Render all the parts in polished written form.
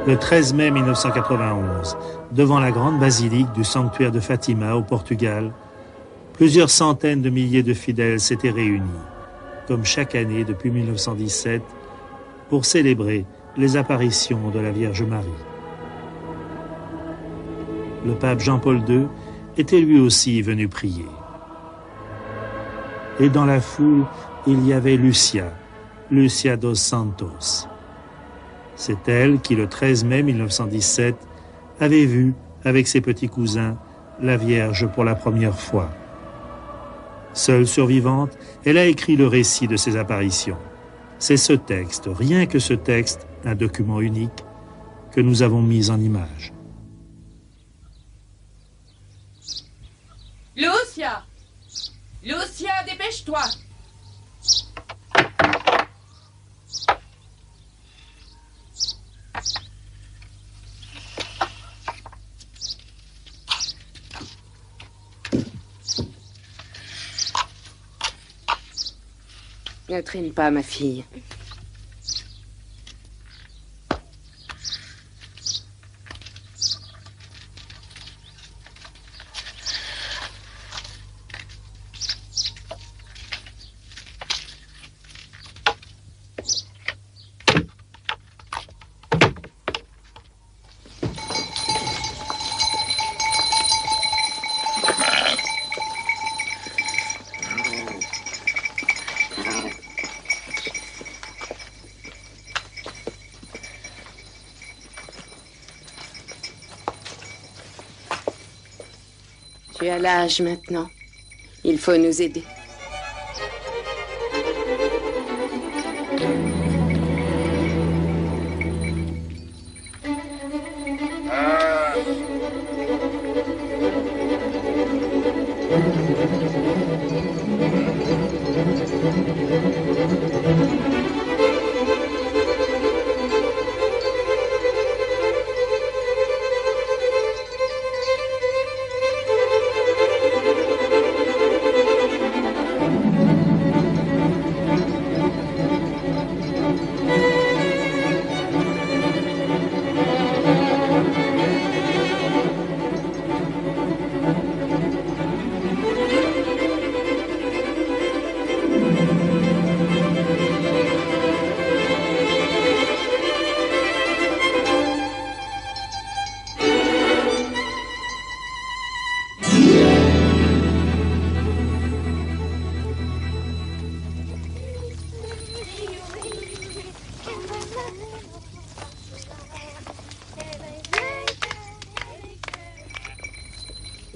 Le 13 mai 1991, devant la grande basilique du sanctuaire de Fatima au Portugal, plusieurs centaines de milliers de fidèles s'étaient réunis, comme chaque année depuis 1917, pour célébrer les apparitions de la Vierge Marie. Le pape Jean-Paul II était lui aussi venu prier. Et dans la foule, il y avait Lucia dos Santos. C'est elle qui, le 13 mai 1917, avait vu, avec ses petits cousins, la Vierge pour la première fois. Seule survivante, elle a écrit le récit de ses apparitions. C'est ce texte, rien que ce texte, un document unique, que nous avons mis en image. Lucia! Lucia, dépêche-toi! Ne traîne pas, ma fille. Tu as l'âge maintenant. Il faut nous aider.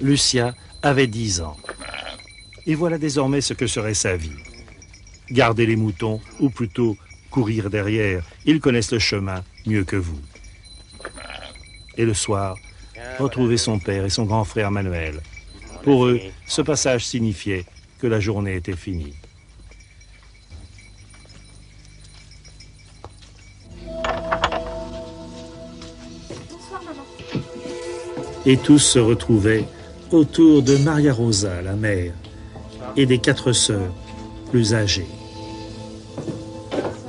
Lucia avait 10 ans. Et voilà désormais ce que serait sa vie. Garder les moutons, ou plutôt courir derrière. Ils connaissent le chemin mieux que vous. Et le soir, retrouver son père et son grand frère Manuel. Pour eux, ce passage signifiait que la journée était finie. Bonsoir, maman. Et tous se retrouvaient autour de Maria Rosa, la mère, et des 4 sœurs plus âgées.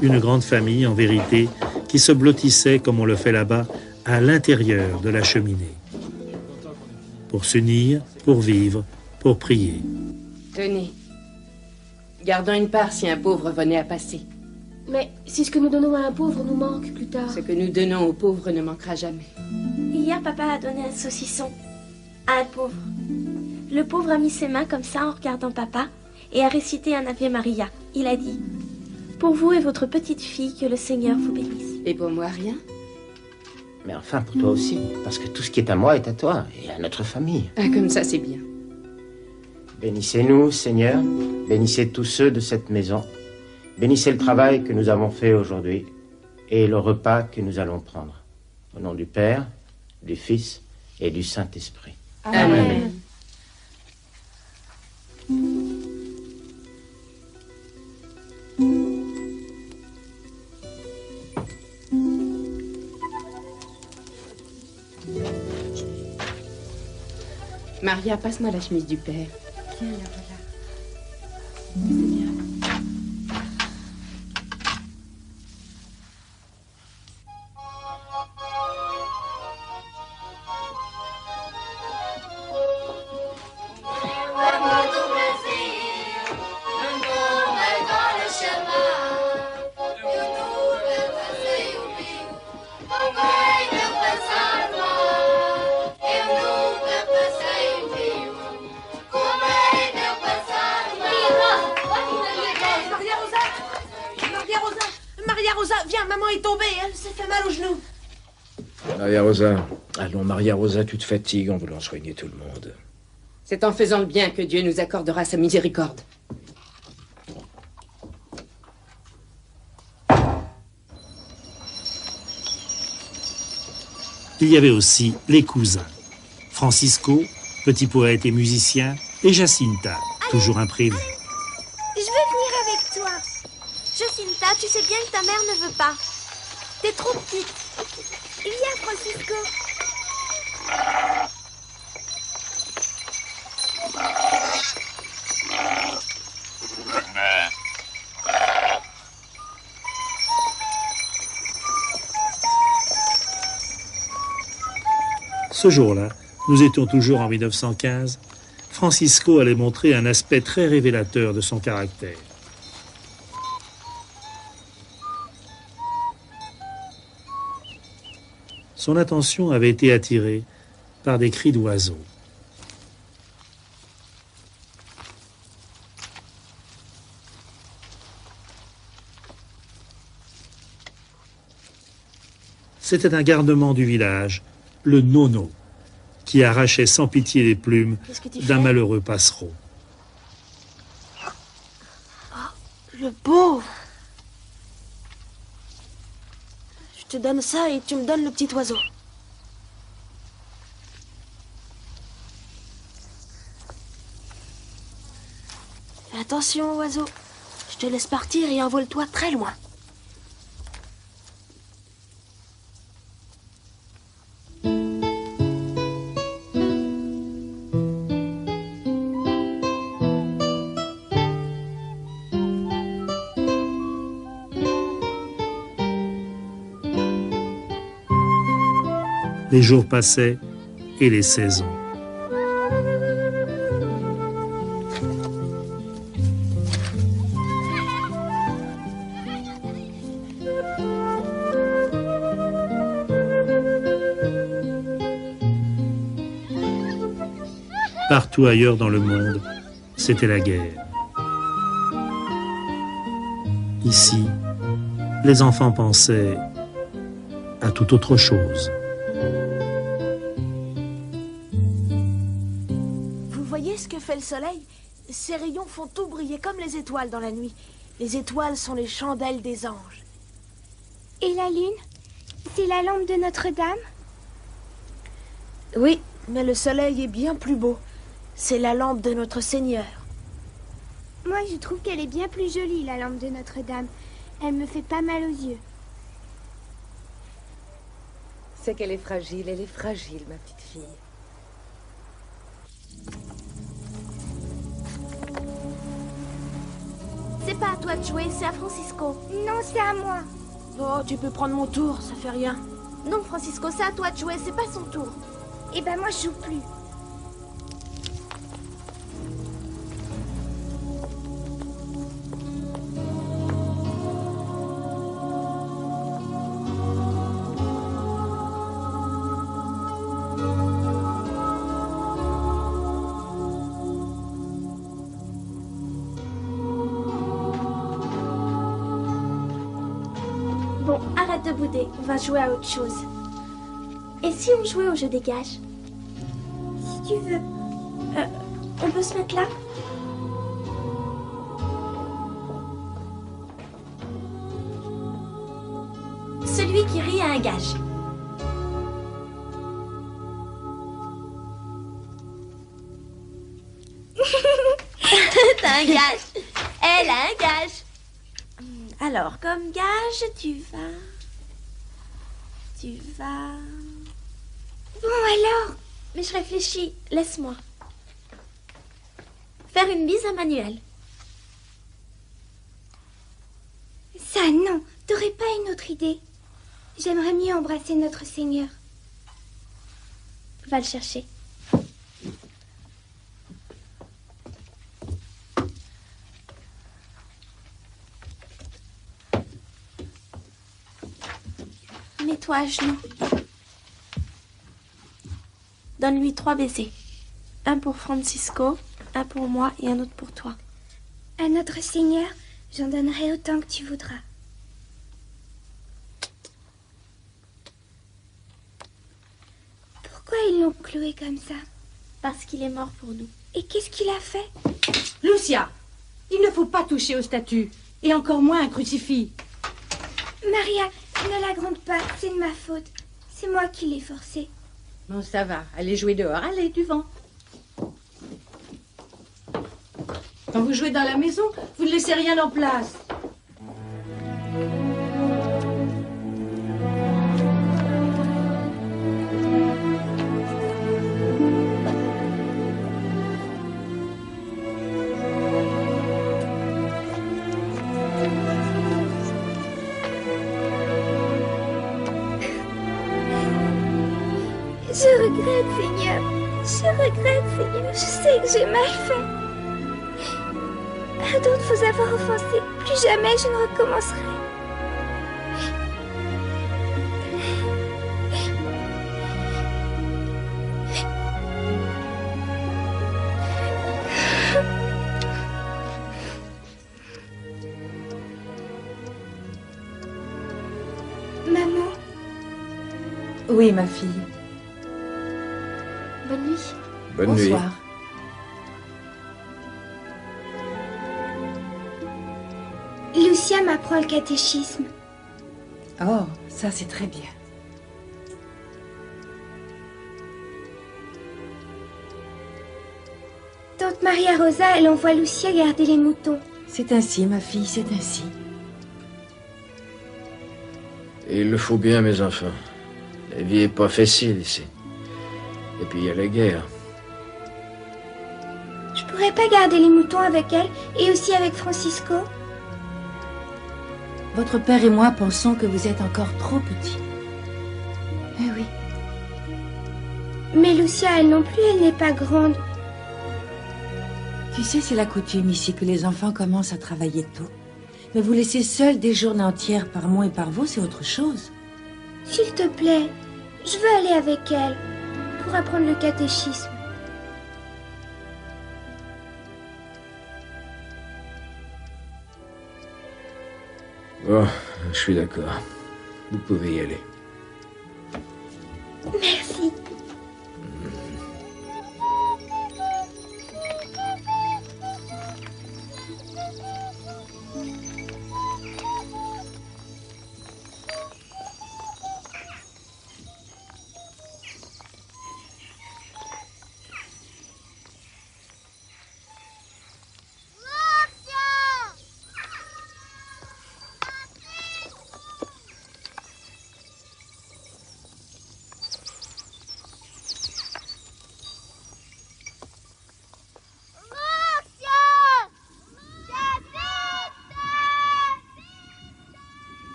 Une grande famille, en vérité, qui se blottissait, comme on le fait là-bas, à l'intérieur de la cheminée. Pour s'unir, pour vivre, pour prier. Tenez. Gardons une part si un pauvre venait à passer. Mais si ce que nous donnons à un pauvre nous manque plus tard. Ce que nous donnons aux pauvres ne manquera jamais. Hier, papa a donné un saucisson à un pauvre. Le pauvre a mis ses mains comme ça en regardant papa et a récité un Ave Maria. Il a dit: pour vous et votre petite fille, que le Seigneur vous bénisse. Et pour moi, rien? Mais enfin, pour toi aussi, parce que tout ce qui est à moi est à toi et à notre famille. Ah, comme ça, c'est bien. Bénissez-nous, Seigneur. Bénissez tous ceux de cette maison. Bénissez le travail que nous avons fait aujourd'hui et le repas que nous allons prendre. Au nom du Père, du Fils et du Saint-Esprit. Amen. Amen. Maria, passe-moi la chemise du père. Tiens, la voilà. C'est bien. Maria Rosa. Allons, Maria Rosa, tu te fatigues en voulant soigner tout le monde. C'est en faisant le bien que Dieu nous accordera sa miséricorde. Il y avait aussi les cousins. Francisco, petit poète et musicien, et Jacinta, toujours imprévue. Je veux venir avec toi. Jacinta, tu sais bien que ta mère ne veut pas. T'es trop petite. Viens, Francisco. Ce jour-là, nous étions toujours en 1915, Francisco allait montrer un aspect très révélateur de son caractère. Son attention avait été attirée par des cris d'oiseaux. C'était un gardement du village, le Nono, qui arrachait sans pitié les plumes d'un malheureux passereau. Oh, le pauvre. Je te donne ça et tu me donnes le petit oiseau. Fais attention, oiseau. Je te laisse partir et envole-toi très loin. Les jours passaient et les saisons. Partout ailleurs dans le monde, c'était la guerre. Ici, les enfants pensaient à toute autre chose. Vous voyez ce que fait le soleil? Ses rayons font tout briller comme les étoiles dans la nuit. Les étoiles sont les chandelles des anges. Et la lune? C'est la lampe de Notre-Dame? Oui, mais le soleil est bien plus beau. C'est la lampe de notre Seigneur. Moi, je trouve qu'elle est bien plus jolie, la lampe de Notre-Dame. Elle me fait pas mal aux yeux. C'est qu'elle est fragile, ma petite fille. C'est pas à toi de jouer, c'est à Francisco. Non, c'est à moi. Oh, tu peux prendre mon tour, ça fait rien. Non, Francisco, c'est à toi de jouer, c'est pas son tour. Eh ben, moi, je joue plus. Bon, arrête de bouder, on va jouer à autre chose. Et si on jouait au jeu des gages? Si tu veux. On peut se mettre là? Celui qui rit a un gage. T'as un gage. Elle a un gage. Alors, comme gage, tu vas... Bon, alors? Mais je réfléchis, laisse-moi. Faire une bise à Manuel. Ça, non. T'aurais pas une autre idée? J'aimerais mieux embrasser notre Seigneur. Va le chercher. Mets-toi à genoux. Donne-lui 3 baisers. Un pour Francisco, un pour moi et un autre pour toi. À notre Seigneur, j'en donnerai autant que tu voudras. ils l'ont cloué comme ça? Parce qu'il est mort pour nous. Et qu'est-ce qu'il a fait? Lucia, il ne faut pas toucher aux statues, et encore moins un crucifix. Maria, ne la gronde pas, c'est de ma faute. C'est moi qui l'ai forcé. Bon, ça va. Allez jouer dehors. Allez, du vent. Quand vous jouez dans la maison, vous ne laissez rien en place. Je regrette, Seigneur. Je regrette, Seigneur. Je sais que j'ai mal fait. Pardon de vous avoir offensé. Plus jamais je ne recommencerai. Maman. Oui, ma fille. Bonne nuit. Bonne nuit. Bonsoir. Lucia m'apprend le catéchisme. Oh, ça c'est très bien. Tante Maria Rosa, elle envoie Lucia garder les moutons. C'est ainsi, ma fille, c'est ainsi. Et il le faut bien, mes enfants. La vie est pas facile ici. Et puis il y a la guerre. Je pourrais pas garder les moutons avec elle et aussi avec Francisco? Votre père et moi pensons que vous êtes encore trop petit. Eh oui. Mais Lucia, elle non plus, elle n'est pas grande. Tu sais, c'est la coutume ici que les enfants commencent à travailler tôt. Mais vous laisser seul des journées entières par mois et par vous, c'est autre chose. S'il te plaît, je veux aller avec elle pour apprendre le catéchisme. Bon, je suis d'accord. Vous pouvez y aller. Merci.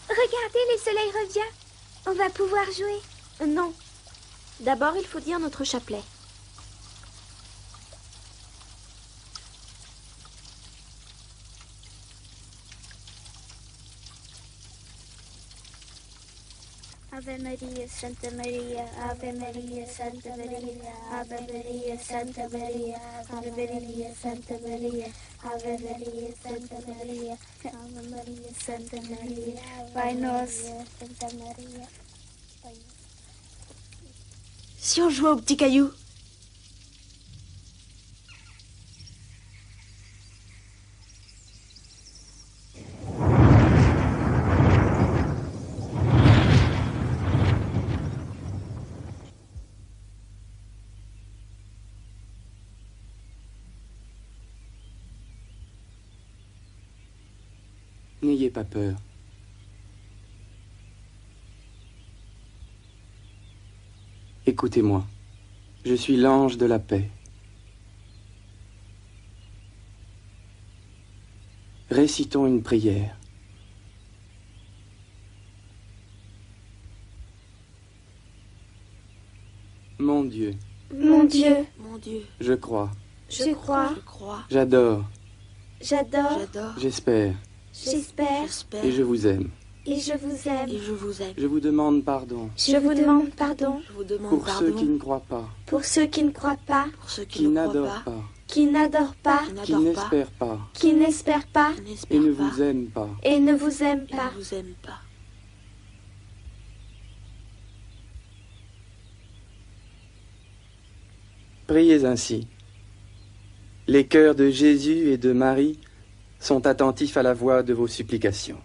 Regardez, le soleil revient. On va pouvoir jouer. Non. D'abord, il faut dire notre chapelet. Ave Maria, Santa Maria, Ave Maria, Santa Maria, Ave Maria, Santa Maria, Ave Maria, Santa Maria, Ave Maria, Santa Maria, Ave Maria, Santa Maria, Pai Nosso, Santa Maria. Si on jouait au petit caillou? N'ayez pas peur. Écoutez-moi. Je suis l'ange de la paix. Récitons une prière. Mon Dieu. Mon Dieu. Mon Dieu. Je crois. Je crois. Je crois. J'adore. J'adore. J'adore. J'espère. J'espère. J'espère. Et je vous aime. Et je vous aime. Et je vous aime. Je vous demande pardon. Je vous demande pardon. Je vous demande Pour pardon. ceux qui ne croient pas. Pour ceux qui ne croient pas. Pour ceux Qui ne croient n'adorent pas. Qui n'adorent pas. Qui n'espèrent pas. Qui n'espèrent pas. Qui Et n'espèrent ne pas. vous aiment pas. Et ne vous aiment Et pas. ne vous aiment pas. Priez ainsi. Les cœurs de Jésus et de Marie sont attentifs à la voix de vos supplications.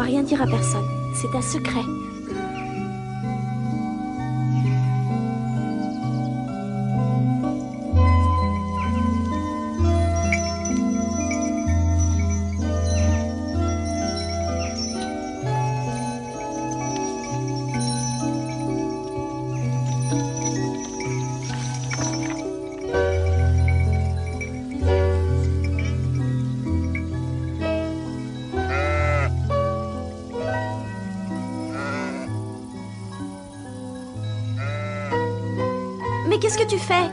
Rien dire à personne. C'est un secret. Mais qu'est-ce que tu fais?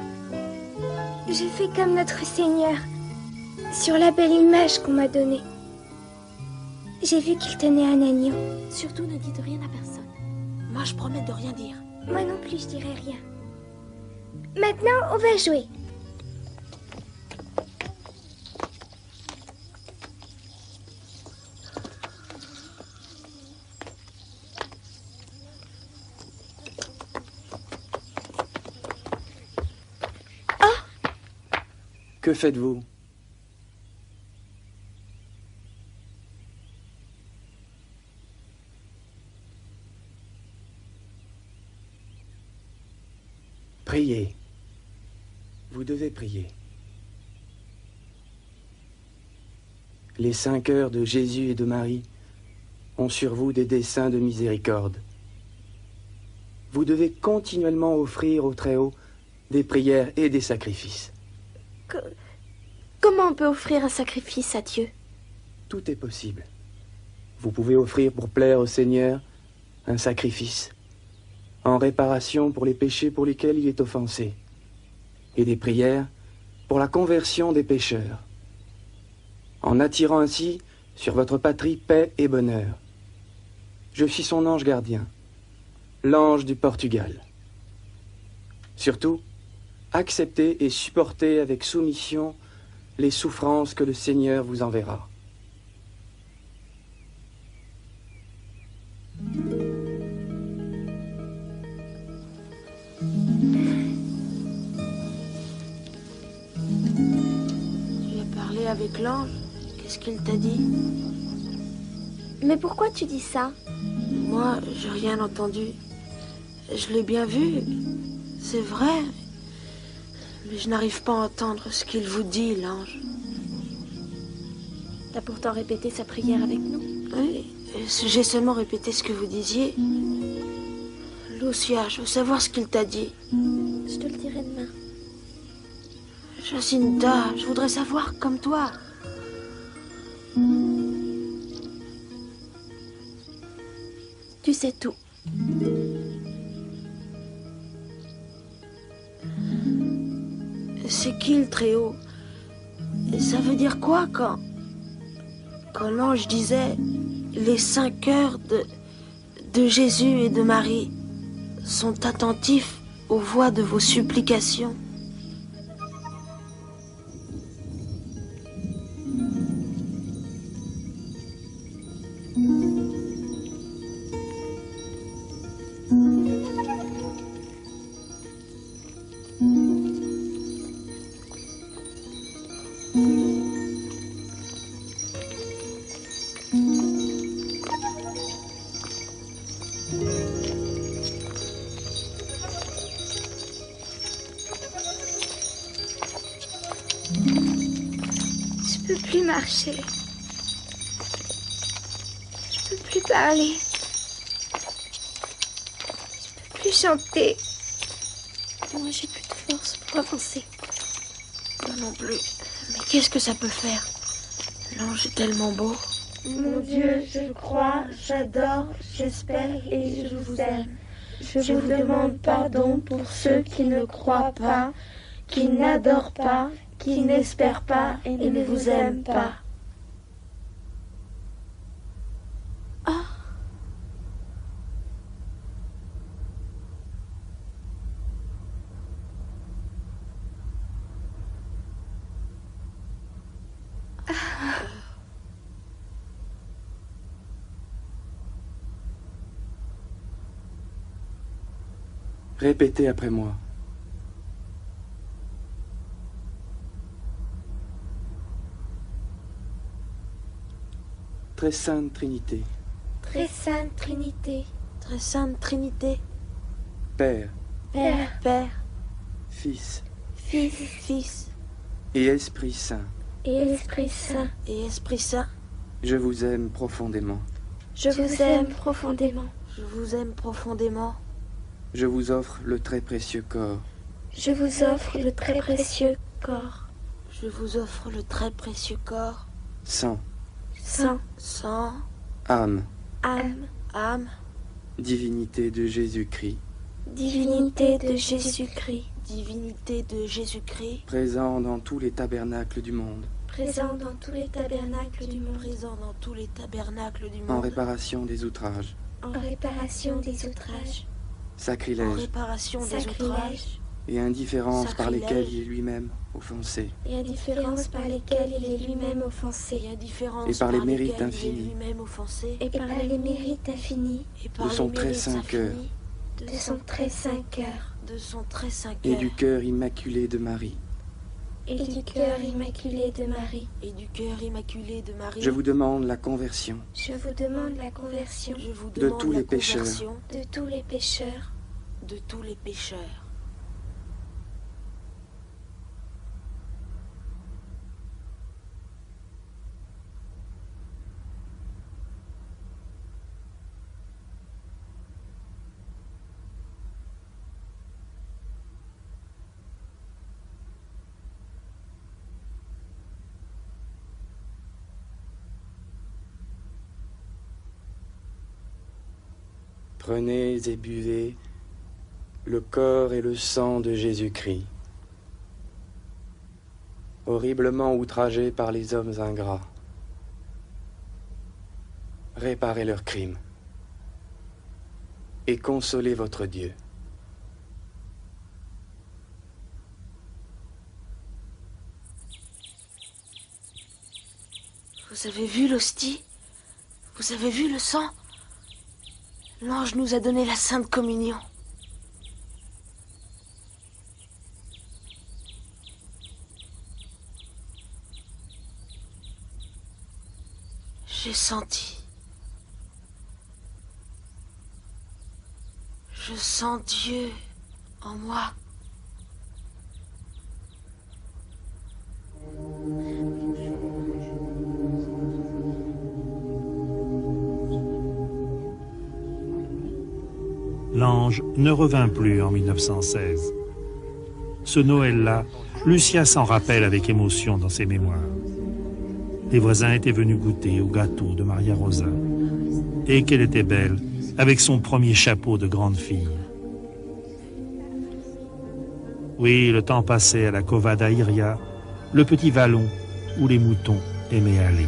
Je fais comme notre Seigneur, sur la belle image qu'on m'a donnée. J'ai vu qu'il tenait un agneau. Surtout ne dites rien à personne. Moi, je promets de rien dire. Moi non plus, je dirai rien. Maintenant, on va jouer. Que faites-vous? Priez. Vous devez prier. Les 5 heures de Jésus et de Marie ont sur vous des desseins de miséricorde. Vous devez continuellement offrir au Très-Haut des prières et des sacrifices. Comment on peut offrir un sacrifice à Dieu? Tout est possible. Vous pouvez offrir pour plaire au Seigneur un sacrifice, en réparation pour les péchés pour lesquels il est offensé, et des prières pour la conversion des pécheurs, en attirant ainsi sur votre patrie paix et bonheur. Je suis son ange gardien, l'ange du Portugal. Surtout, acceptez et supportez avec soumission les souffrances que le Seigneur vous enverra. Tu as parlé avec l'ange? Qu'est-ce qu'il t'a dit? Mais pourquoi tu dis ça? Moi, j'ai rien entendu. Je l'ai bien vu. C'est vrai. Mais je n'arrive pas à entendre ce qu'il vous dit, l'ange. T'as pourtant répété sa prière avec nous. Oui, j'ai seulement répété ce que vous disiez. Lucia, je veux savoir ce qu'il t'a dit. Je te le dirai demain. Jacinta, je voudrais savoir comme toi. Tu sais tout. C'est qui le Très-Haut? Et ça veut dire quoi Quand l'ange disait les 5 cœurs de Jésus et de Marie sont attentifs aux voix de vos supplications. Je peux plus marcher. Je peux plus parler. Je peux plus chanter. Moi, j'ai plus de force pour avancer. Moi non plus. Mais qu'est-ce que ça peut faire? L'ange est tellement beau. Mon Dieu, je crois, j'adore, j'espère et je vous aime. Je vous demande pardon pour ceux qui ne croient pas, qui n'adorent pas, qui n'espèrent pas et ne vous aiment pas. Ah! Répétez après moi. Très sainte Trinité, Très sainte Trinité, Très sainte Trinité, Père, Père, Père, Fils et Esprit Saint, et Esprit Saint, et Esprit Saint, je vous aime profondément. je vous aime profondément. je vous aime profondément. Je vous offre le très précieux corps, Je vous offre le très précieux corps, Je vous offre le très précieux corps, sang, sang, sang, âme, âme, âme, divinité de Jésus-Christ, divinité de Jésus-Christ, divinité de Jésus-Christ, présent dans tous les tabernacles du monde, présent dans tous les tabernacles du monde, présent dans tous les tabernacles du en monde, réparation des outrages, en réparation des outrages, en sacrilèges réparation des outrages, sacrilèges et indifférences par Sacrilège. lesquelles il est lui-même offensé, et indifférences par lesquelles il est lui-même offensé, et indifférence Et par les mérites lesquelles il est infinis. lui-même offensé, et par les mérites infinis et par de son les très mérites saint cœur, infinis de son très saint cœur, de son très saint et cœur, du cœur immaculé de Marie. et du cœur immaculé de Marie. et du cœur immaculé de Marie. Je vous demande la conversion Je vous demande la conversion Je vous de demande tous la les pécheurs. conversion de tous les pécheurs, de tous les pécheurs. Prenez et buvez le corps et le sang de Jésus-Christ, horriblement outragés par les hommes ingrats. Réparez leurs crimes et consolez votre Dieu. Vous avez vu l'hostie? Vous avez vu le sang? L'ange nous a donné la Sainte Communion. J'ai senti. Je sens Dieu en moi. L'ange ne revint plus en 1916. Ce Noël-là, Lucia s'en rappelle avec émotion dans ses mémoires. Les voisins étaient venus goûter au gâteau de Maria Rosa. Et qu'elle était belle, avec son premier chapeau de grande fille. Oui, le temps passait à la Cova d'Airia, le petit vallon où les moutons aimaient aller.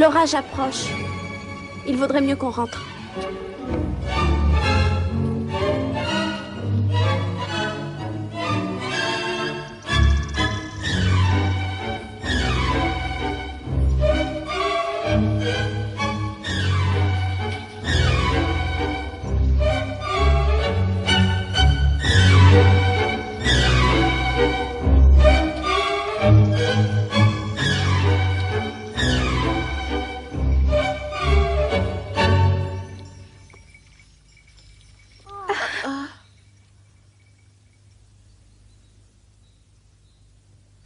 L'orage approche. Il vaudrait mieux qu'on rentre.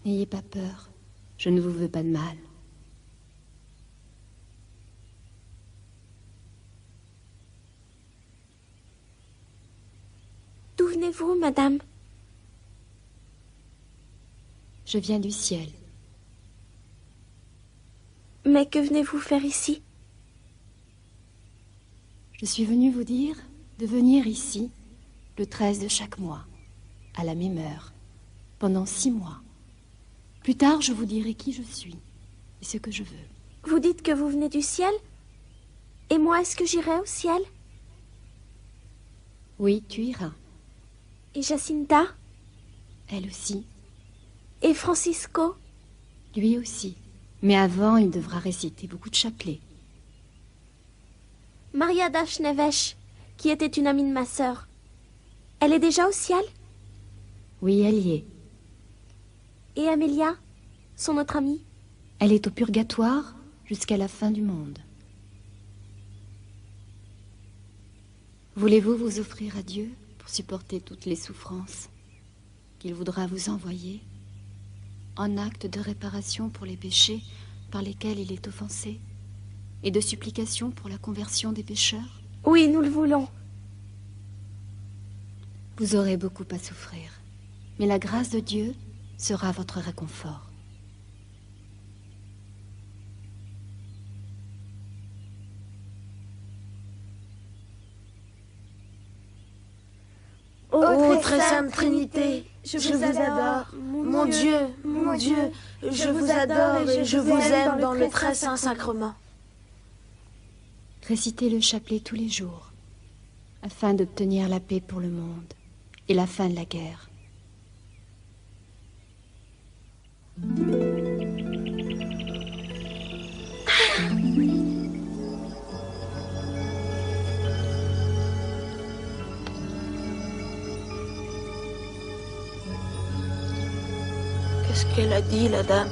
N'ayez pas peur, je ne vous veux pas de mal. D'où venez-vous, madame? Je viens du ciel. Mais que venez-vous faire ici? Je suis venue vous dire de venir ici le 13 de chaque mois, à la même heure, pendant 6 mois. Plus tard, je vous dirai qui je suis et ce que je veux. Vous dites que vous venez du ciel? Et moi, est-ce que j'irai au ciel? Oui, tu iras. Et Jacinta? Elle aussi. Et Francisco? Lui aussi. Mais avant, il devra réciter beaucoup de chapelets. Maria Dashnevesh, qui était une amie de ma sœur. Elle est déjà au ciel? Oui, elle y est. Et Amélia, son autre amie? Elle est au purgatoire jusqu'à la fin du monde. Voulez-vous vous offrir à Dieu pour supporter toutes les souffrances qu'il voudra vous envoyer en acte de réparation pour les péchés par lesquels il est offensé et de supplication pour la conversion des pécheurs? Oui, nous le voulons. Vous aurez beaucoup à souffrir, mais la grâce de Dieu sera votre réconfort. Ô très sainte Trinité, je vous adore. Mon Dieu, je vous adore et je vous aime dans le très saint sacrement. Récitez le chapelet tous les jours, afin d'obtenir la paix pour le monde et la fin de la guerre. Qu'est-ce qu'elle a dit, la dame?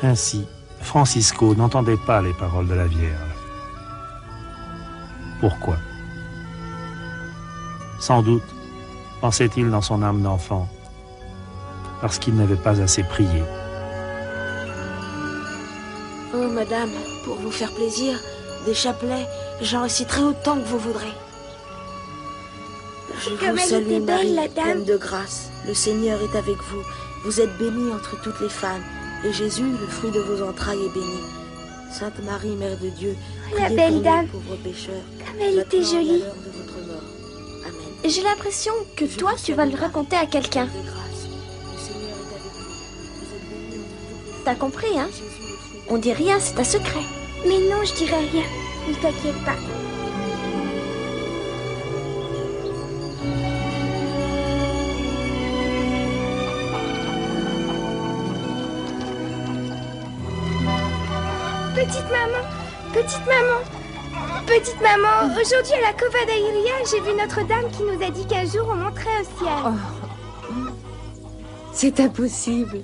Ainsi, Francisco n'entendait pas les paroles de la Vierge. Pourquoi? Sans doute, pensait-il dans son âme d'enfant, parce qu'il n'avait pas assez prié. Oh, madame, pour vous faire plaisir, des chapelets, j'en réciterai autant que vous voudrez. Je vous salue, Marie, pleine de grâce. Le Seigneur est avec vous. Vous êtes bénie entre toutes les femmes. Et Jésus, le fruit de vos entrailles, est béni. Sainte Marie, Mère de Dieu, la belle dame, pauvres pécheurs, comme elle était jolie. De votre mort. Amen. J'ai l'impression que toi, tu vas le raconter à quelqu'un. T'as compris, hein? On dit rien, c'est un secret. Mais non, je dirai rien. Ne t'inquiète pas. Petite maman, aujourd'hui à la Cova d'Airia, j'ai vu Notre-Dame qui nous a dit qu'un jour on monterait au ciel. Oh. C'est impossible.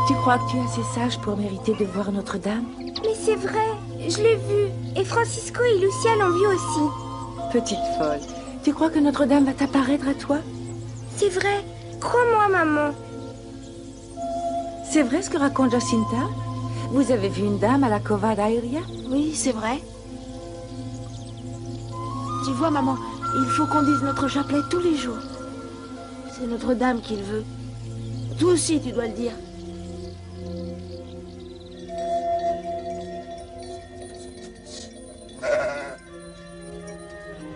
Tu crois que tu es assez sage pour mériter de voir Notre-Dame? Mais c'est vrai, je l'ai vue. Et Francisco et Lucia l'ont vue aussi. Petite folle, tu crois que Notre-Dame va t'apparaître à toi? C'est vrai, crois-moi maman. C'est vrai ce que raconte Jacinta? Vous avez vu une dame à la Cova d'Airia? Oui, c'est vrai. Tu vois, maman, il faut qu'on dise notre chapelet tous les jours. C'est Notre-Dame qui le veut. Toi aussi, tu dois le dire.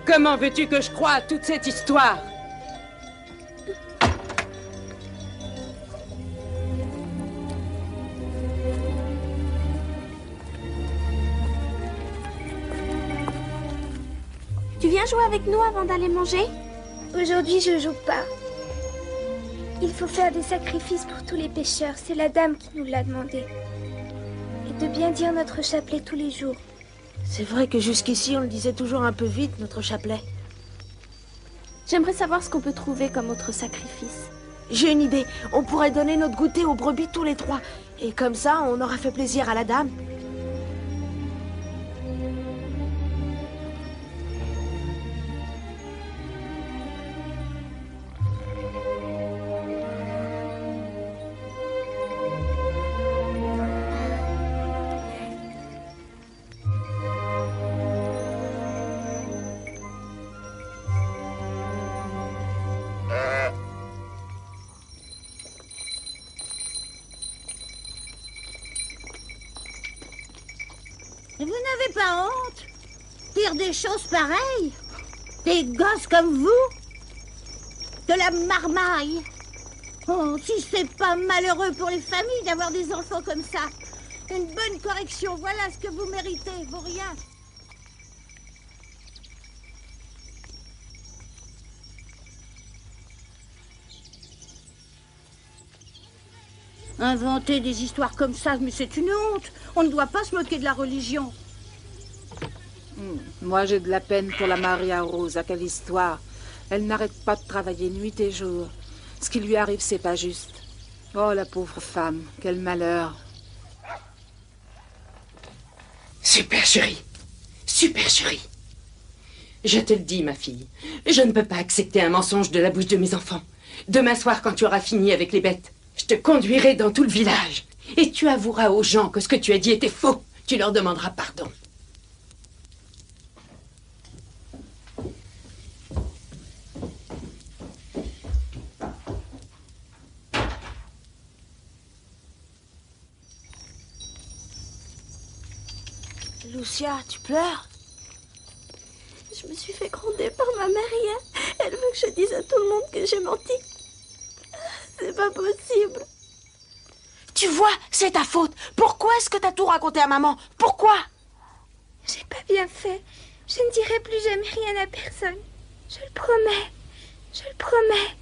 Comment veux-tu que je croie à toute cette histoire? Tu viens jouer avec nous avant d'aller manger? Aujourd'hui, je joue pas. Il faut faire des sacrifices pour tous les pécheurs. C'est la dame qui nous l'a demandé. Et de bien dire notre chapelet tous les jours. C'est vrai que jusqu'ici, on le disait toujours un peu vite, notre chapelet. J'aimerais savoir ce qu'on peut trouver comme autre sacrifice. J'ai une idée. On pourrait donner notre goûter aux brebis tous les trois. Et comme ça, on aura fait plaisir à la dame. Vous n'avez pas honte? Dire des choses pareilles? Des gosses comme vous? De la marmaille? Oh, si c'est pas malheureux pour les familles d'avoir des enfants comme ça. Une bonne correction, voilà ce que vous méritez, vous rien. Inventer des histoires comme ça, mais c'est une honte. On ne doit pas se moquer de la religion. Moi, j'ai de la peine pour la Maria Rosa. Quelle histoire. Elle n'arrête pas de travailler nuit et jour. Ce qui lui arrive, c'est pas juste. Oh, la pauvre femme. Quel malheur. Supercherie. Supercherie. Je te le dis, ma fille. Je ne peux pas accepter un mensonge de la bouche de mes enfants. Demain soir, quand tu auras fini avec les bêtes, je te conduirai dans tout le village. Et tu avoueras aux gens que ce que tu as dit était faux. Tu leur demanderas pardon. Lucia, tu pleures? Je me suis fait gronder par ma mère hier. Elle veut que je dise à tout le monde que j'ai menti. C'est pas possible. Tu vois, c'est ta faute. Pourquoi est-ce que t'as tout raconté à maman? Pourquoi? J'ai pas bien fait. Je ne dirai plus jamais rien à personne. Je le promets. Je le promets.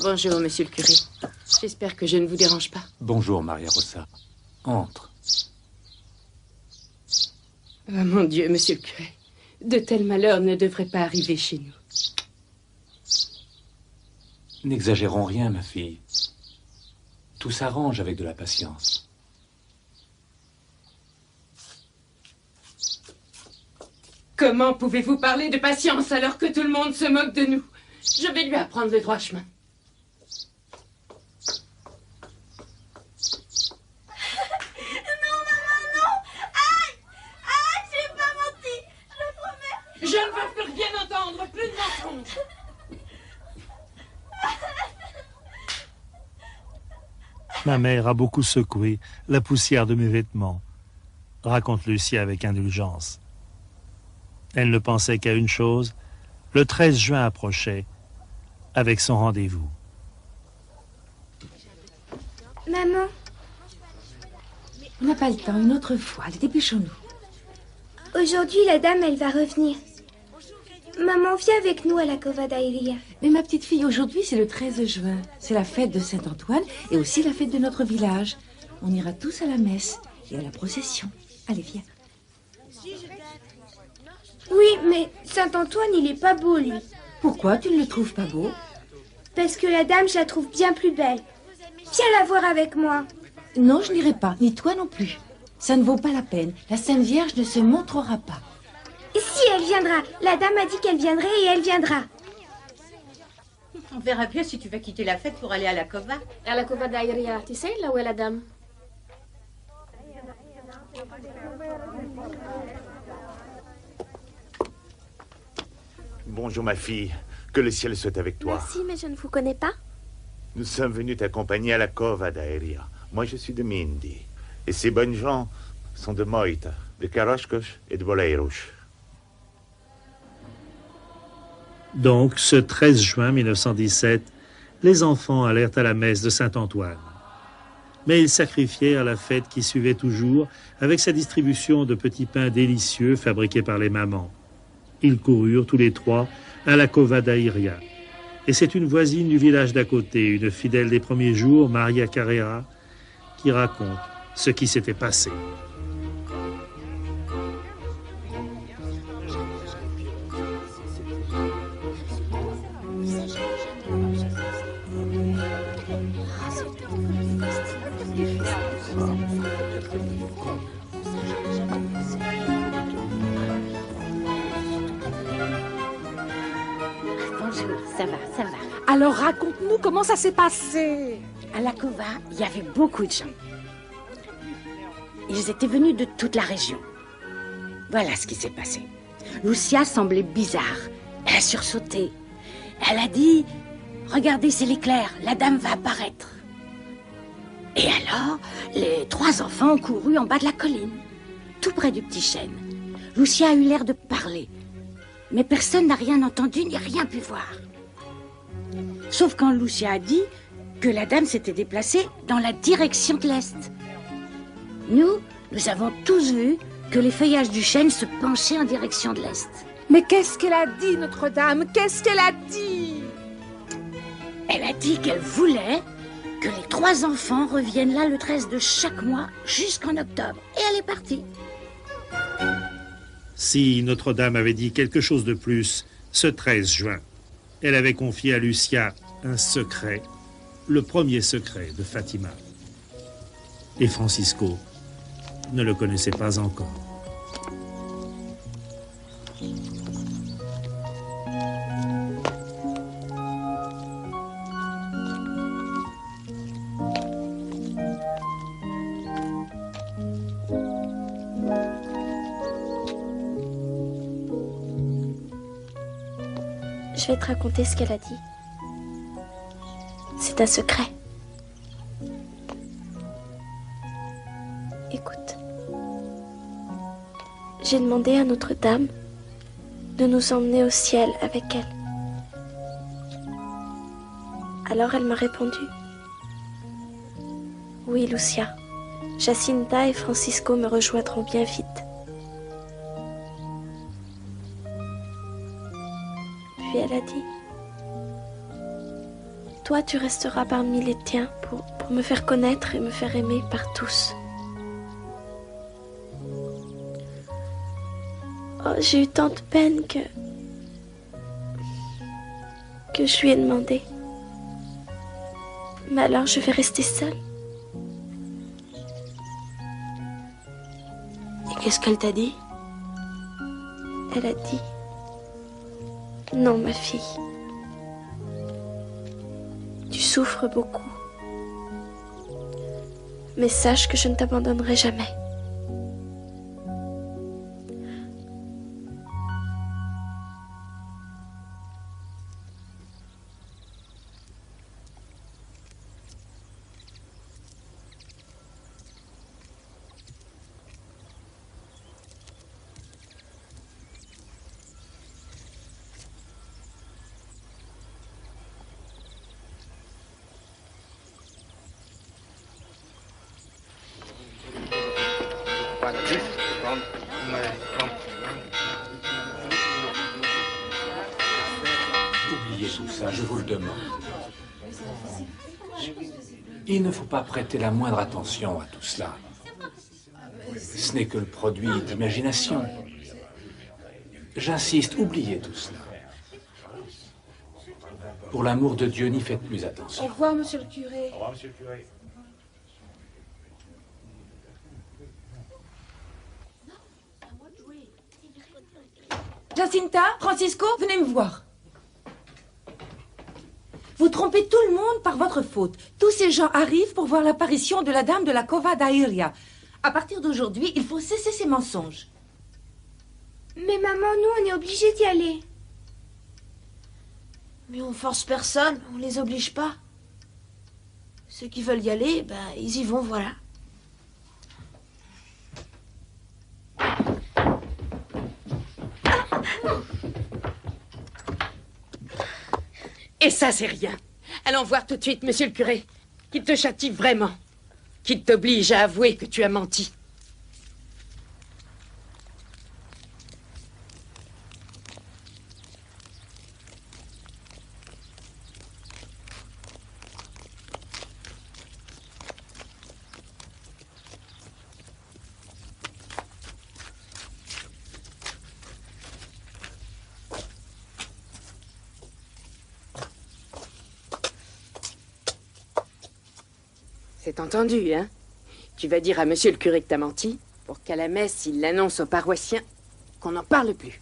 Bonjour, monsieur le curé. J'espère que je ne vous dérange pas. Bonjour, Maria Rosa. Entre. Oh, mon Dieu, monsieur le curé. De tels malheurs ne devraient pas arriver chez nous. N'exagérons rien, ma fille. Tout s'arrange avec de la patience. Comment pouvez-vous parler de patience alors que tout le monde se moque de nous? Je vais lui apprendre le droit chemin. Je ne veux plus rien entendre, plus de mensonges. Ma mère a beaucoup secoué la poussière de mes vêtements, raconte Lucia avec indulgence. Elle ne pensait qu'à une chose, le 13 juin approchait avec son rendez-vous. Maman. On n'a pas le temps, une autre fois. Allez, dépêchons-nous. Aujourd'hui, la dame, elle va revenir. Maman, viens avec nous à la Cova d'Aïria. Mais ma petite fille, aujourd'hui, c'est le 13 juin. C'est la fête de Saint-Antoine et aussi la fête de notre village. On ira tous à la messe et à la procession. Allez, viens. Oui, mais Saint-Antoine, il est pas beau, lui. Pourquoi tu ne le trouves pas beau? Parce que la dame, je la trouve bien plus belle. Viens la voir avec moi. Non, je n'irai pas, ni toi non plus. Ça ne vaut pas la peine. La Sainte Vierge ne se montrera pas. Si, elle viendra. La dame a dit qu'elle viendrait et elle viendra. On verra bien si tu vas quitter la fête pour aller à la Cova. À la Cova d'Aïria, tu sais, là où est la dame? Bonjour ma fille, que le ciel soit avec toi. Merci, mais je ne vous connais pas. Nous sommes venus t'accompagner à la Cova d'Aïria. Moi je suis de Mindy. Et ces bonnes gens sont de Moita, de Karoscos et de Boleiros. Donc, ce 13 juin 1917, les enfants allèrent à la messe de Saint-Antoine. Mais ils sacrifièrent la fête qui suivait toujours avec sa distribution de petits pains délicieux fabriqués par les mamans. Ils coururent tous les trois à la Cova d'Aïria. Et c'est une voisine du village d'à côté, une fidèle des premiers jours, Maria Carrera, qui raconte ce qui s'était passé. Bonjour, ça va, ça va. Alors raconte-nous comment ça s'est passé. À la Cova, il y avait beaucoup de gens. Ils étaient venus de toute la région. Voilà ce qui s'est passé. Lucia semblait bizarre. Elle a sursauté. Elle a dit « Regardez, c'est l'éclair, la dame va apparaître. » Et alors, les 3 enfants ont couru en bas de la colline, tout près du petit chêne. Lucia a eu l'air de parler, mais personne n'a rien entendu ni rien pu voir. Sauf quand Lucia a dit que la dame s'était déplacée dans la direction de l'Est. Nous avons tous vu que les feuillages du chêne se penchaient en direction de l'Est. Mais qu'est-ce qu'elle a dit, Notre-Dame? Qu'est-ce qu'elle a dit? Elle a dit qu'elle voulait que les 3 enfants reviennent là le 13 de chaque mois jusqu'en octobre. Et elle est partie. Si Notre-Dame avait dit quelque chose de plus, ce 13 juin, elle avait confié à Lucia un secret, le premier secret de Fatima. Et Francisco ne le connaissait pas encore. Je vais te raconter ce qu'elle a dit. C'est un secret. Écoute. J'ai demandé à Notre-Dame de nous emmener au ciel avec elle. Alors elle m'a répondu. Oui, Lucia. Jacinta et Francisco me rejoindront bien vite. Puis elle a dit, toi tu resteras parmi les tiens pour me faire connaître et me faire aimer par tous. Oh, j'ai eu tant de peine que je lui ai demandé. Mais alors je vais rester seule. Et qu'est-ce qu'elle t'a dit? Elle a dit, non ma fille, tu souffres beaucoup. Mais sache que je ne t'abandonnerai jamais. Lucia, je vous le demande. Il ne faut pas prêter la moindre attention à tout cela. Ce n'est que le produit d'imagination. J'insiste, oubliez tout cela. Pour l'amour de Dieu, n'y faites plus attention. Au revoir, monsieur le curé. Au revoir, monsieur le curé. Jacinta, Francisco, venez me voir. Vous trompez tout le monde par votre faute. Tous ces gens arrivent pour voir l'apparition de la dame de la Cova d'Airia. À partir d'aujourd'hui, il faut cesser ces mensonges. Mais maman, nous, on est obligés d'y aller. Mais on force personne, on les oblige pas. Ceux qui veulent y aller, ben, ils y vont, voilà. Et ça, c'est rien. Allons voir tout de suite, monsieur le curé, qu'il te châtie vraiment, qu'il t'oblige à avouer que tu as menti. C'est entendu, hein? Tu vas dire à monsieur le curé que t'as menti, pour qu'à la messe, il l'annonce aux paroissiens qu'on n'en parle plus.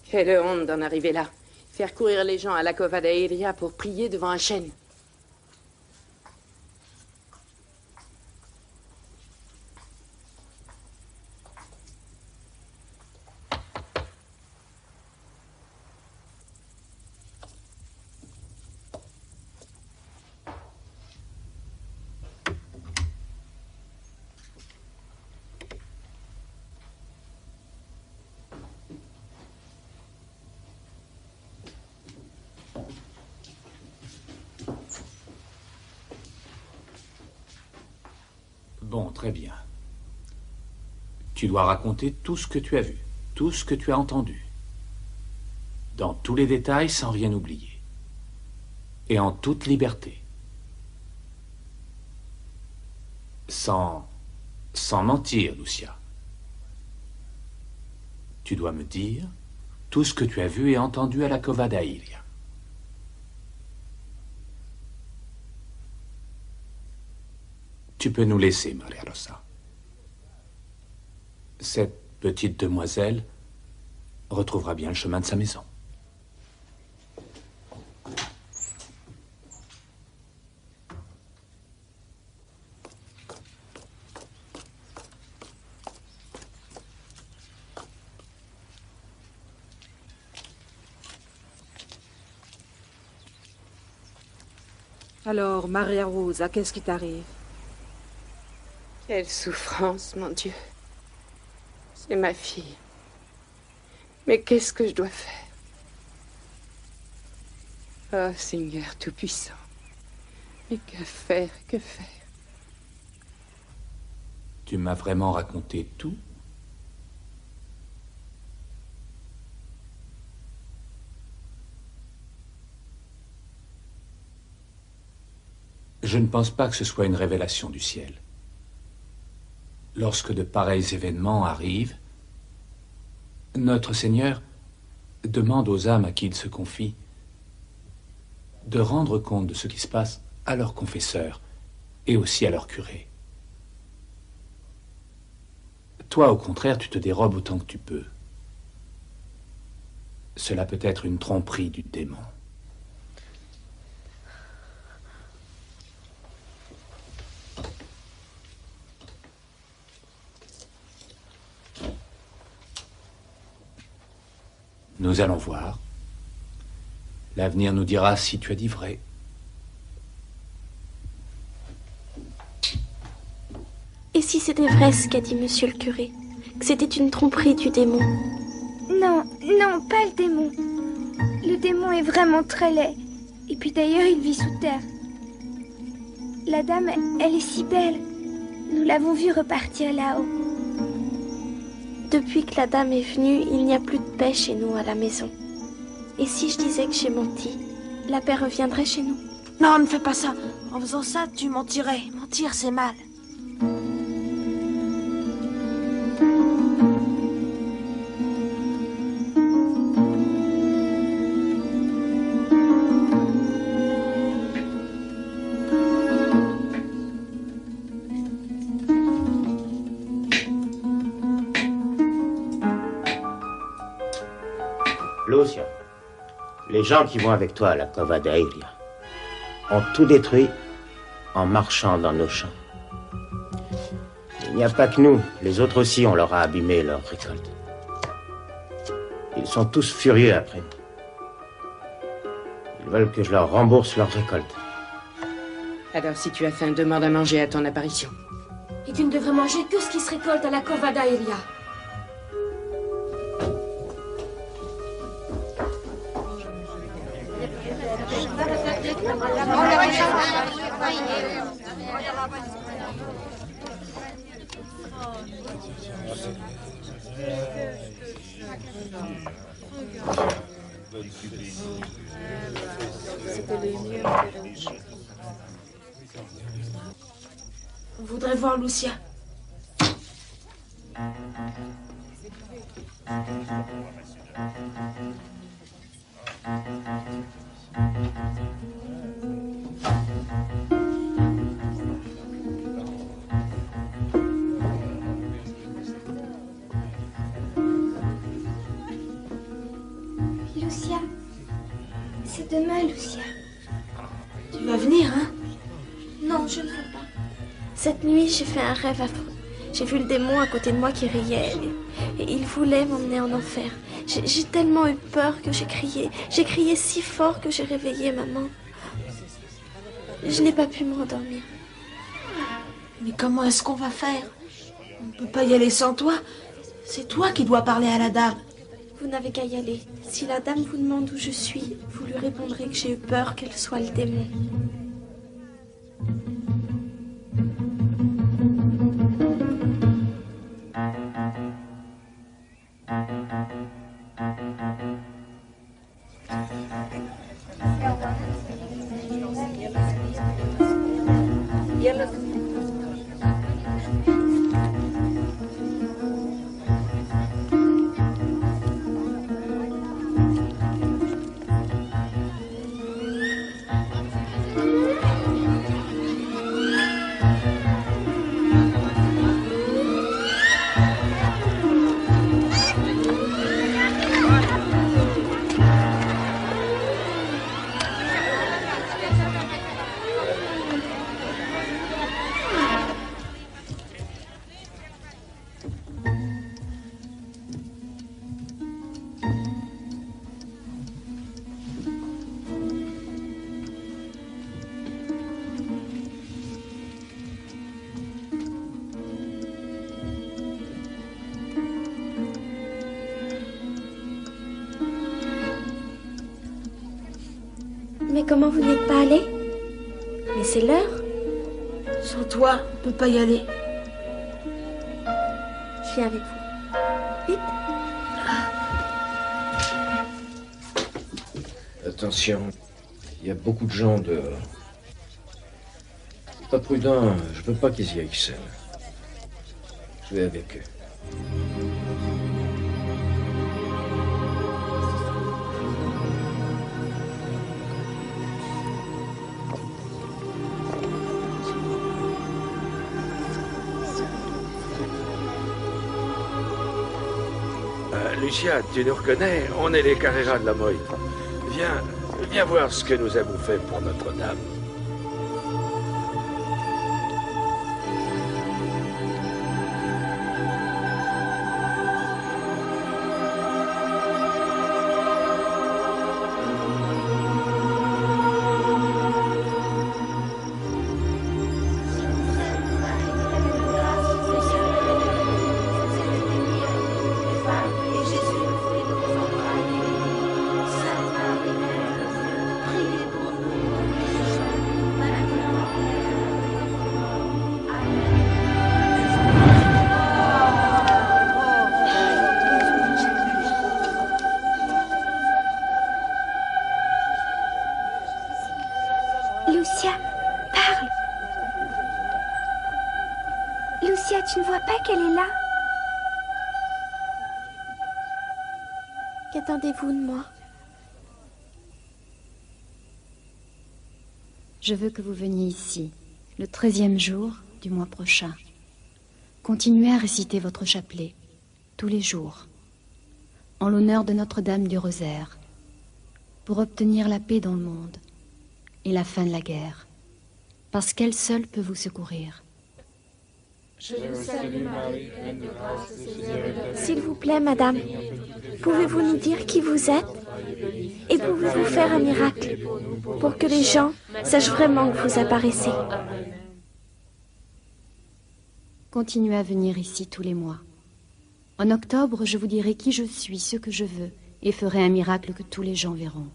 Quelle honte d'en arriver là. Faire courir les gens à la Cova d'Airia pour prier devant un chêne. Bon, très bien. Tu dois raconter tout ce que tu as vu, tout ce que tu as entendu. Dans tous les détails, sans rien oublier. Et en toute liberté. Sans mentir, Lucia. Tu dois me dire tout ce que tu as vu et entendu à la Cova d'Airia. Tu peux nous laisser, Maria Rosa. Cette petite demoiselle retrouvera bien le chemin de sa maison. Alors, Maria Rosa, qu'est-ce qui t'arrive? Quelle souffrance, mon Dieu. C'est ma fille. Mais qu'est-ce que je dois faire? Oh, Seigneur Tout-Puissant. Mais que faire, que faire? Tu m'as vraiment raconté tout? Je ne pense pas que ce soit une révélation du ciel. Lorsque de pareils événements arrivent, notre Seigneur demande aux âmes à qui il se confie de rendre compte de ce qui se passe à leur confesseur et aussi à leur curé. Toi, au contraire, tu te dérobes autant que tu peux. Cela peut être une tromperie du démon. Nous allons voir. L'avenir nous dira si tu as dit vrai. Et si c'était vrai ce qu'a dit monsieur le curé? Que c'était une tromperie du démon? Non, non, pas le démon. Le démon est vraiment très laid. Et puis d'ailleurs, il vit sous terre. La dame, elle est si belle. Nous l'avons vue repartir là-haut. Depuis que la dame est venue, il n'y a plus de paix chez nous à la maison. Et si je disais que j'ai menti, la paix reviendrait chez nous? Non, ne fais pas ça. En faisant ça, tu mentirais. Mentir, c'est mal. Lucia, les gens qui vont avec toi à la Cova d'Airia ont tout détruit en marchant dans nos champs. Il n'y a pas que nous, les autres aussi, on leur a abîmé leur récolte. Ils sont tous furieux après nous. Ils veulent que je leur rembourse leur récolte. Alors si tu as faim, demande à manger à ton apparition. Et tu ne devrais manger que ce qui se récolte à la Cova d'Airia. On voudrait voir Lucia. Lucia, c'est demain, Lucia. Tu vas venir, hein? Non, je ne veux pas. Cette nuit, j'ai fait un rêve affreux. J'ai vu le démon à côté de moi qui riait. Et il voulait m'emmener en enfer. J'ai tellement eu peur que j'ai crié. J'ai crié si fort que j'ai réveillé maman. Je n'ai pas pu me rendormir. Mais comment est-ce qu'on va faire? On ne peut pas y aller sans toi. C'est toi qui dois parler à la dame. Vous n'avez qu'à y aller. Si la dame vous demande où je suis, vous lui répondrez que j'ai eu peur qu'elle soit le démon. Mais comment vous n'êtes pas allé? Mais c'est l'heure. Sans toi, on ne peut pas y aller. Je viens avec vous. Vite. Attention, il y a beaucoup de gens dehors. C'est pas prudent, je veux pas qu'ils y aillent seuls. Je vais avec eux. Lucia, tu nous reconnais? On est les Carrera de la Moïte. Viens voir ce que nous avons fait pour Notre-Dame. vrai qu'elle est là? Qu'attendez-vous de moi? Je veux que vous veniez ici, le 13e jour du mois prochain. Continuez à réciter votre chapelet, tous les jours, en l'honneur de Notre-Dame du Rosaire, pour obtenir la paix dans le monde et la fin de la guerre, parce qu'elle seule peut vous secourir. Je vous salue Marie, pleine de grâce, le Seigneur est avec vous. S'il vous plaît, madame, pouvez-vous nous dire qui vous êtes? Et pouvez-vous faire un miracle pour que les gens sachent vraiment que vous apparaissez? Continuez à venir ici tous les mois. En octobre, je vous dirai qui je suis, ce que je veux, et ferai un miracle que tous les gens verront.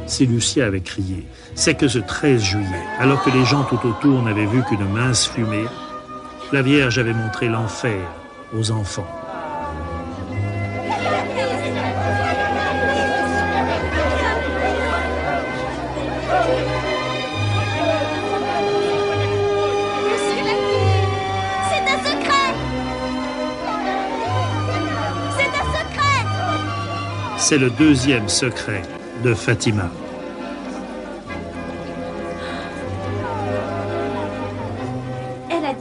Si Lucia avait crié, c'est que ce 13 juillet, alors que les gens tout autour n'avaient vu qu'une mince fumée, la Vierge avait montré l'enfer aux enfants. Monsieur Laquille, c'est un secret! C'est un secret! C'est le 2e secret de Fatima. Elle a dit: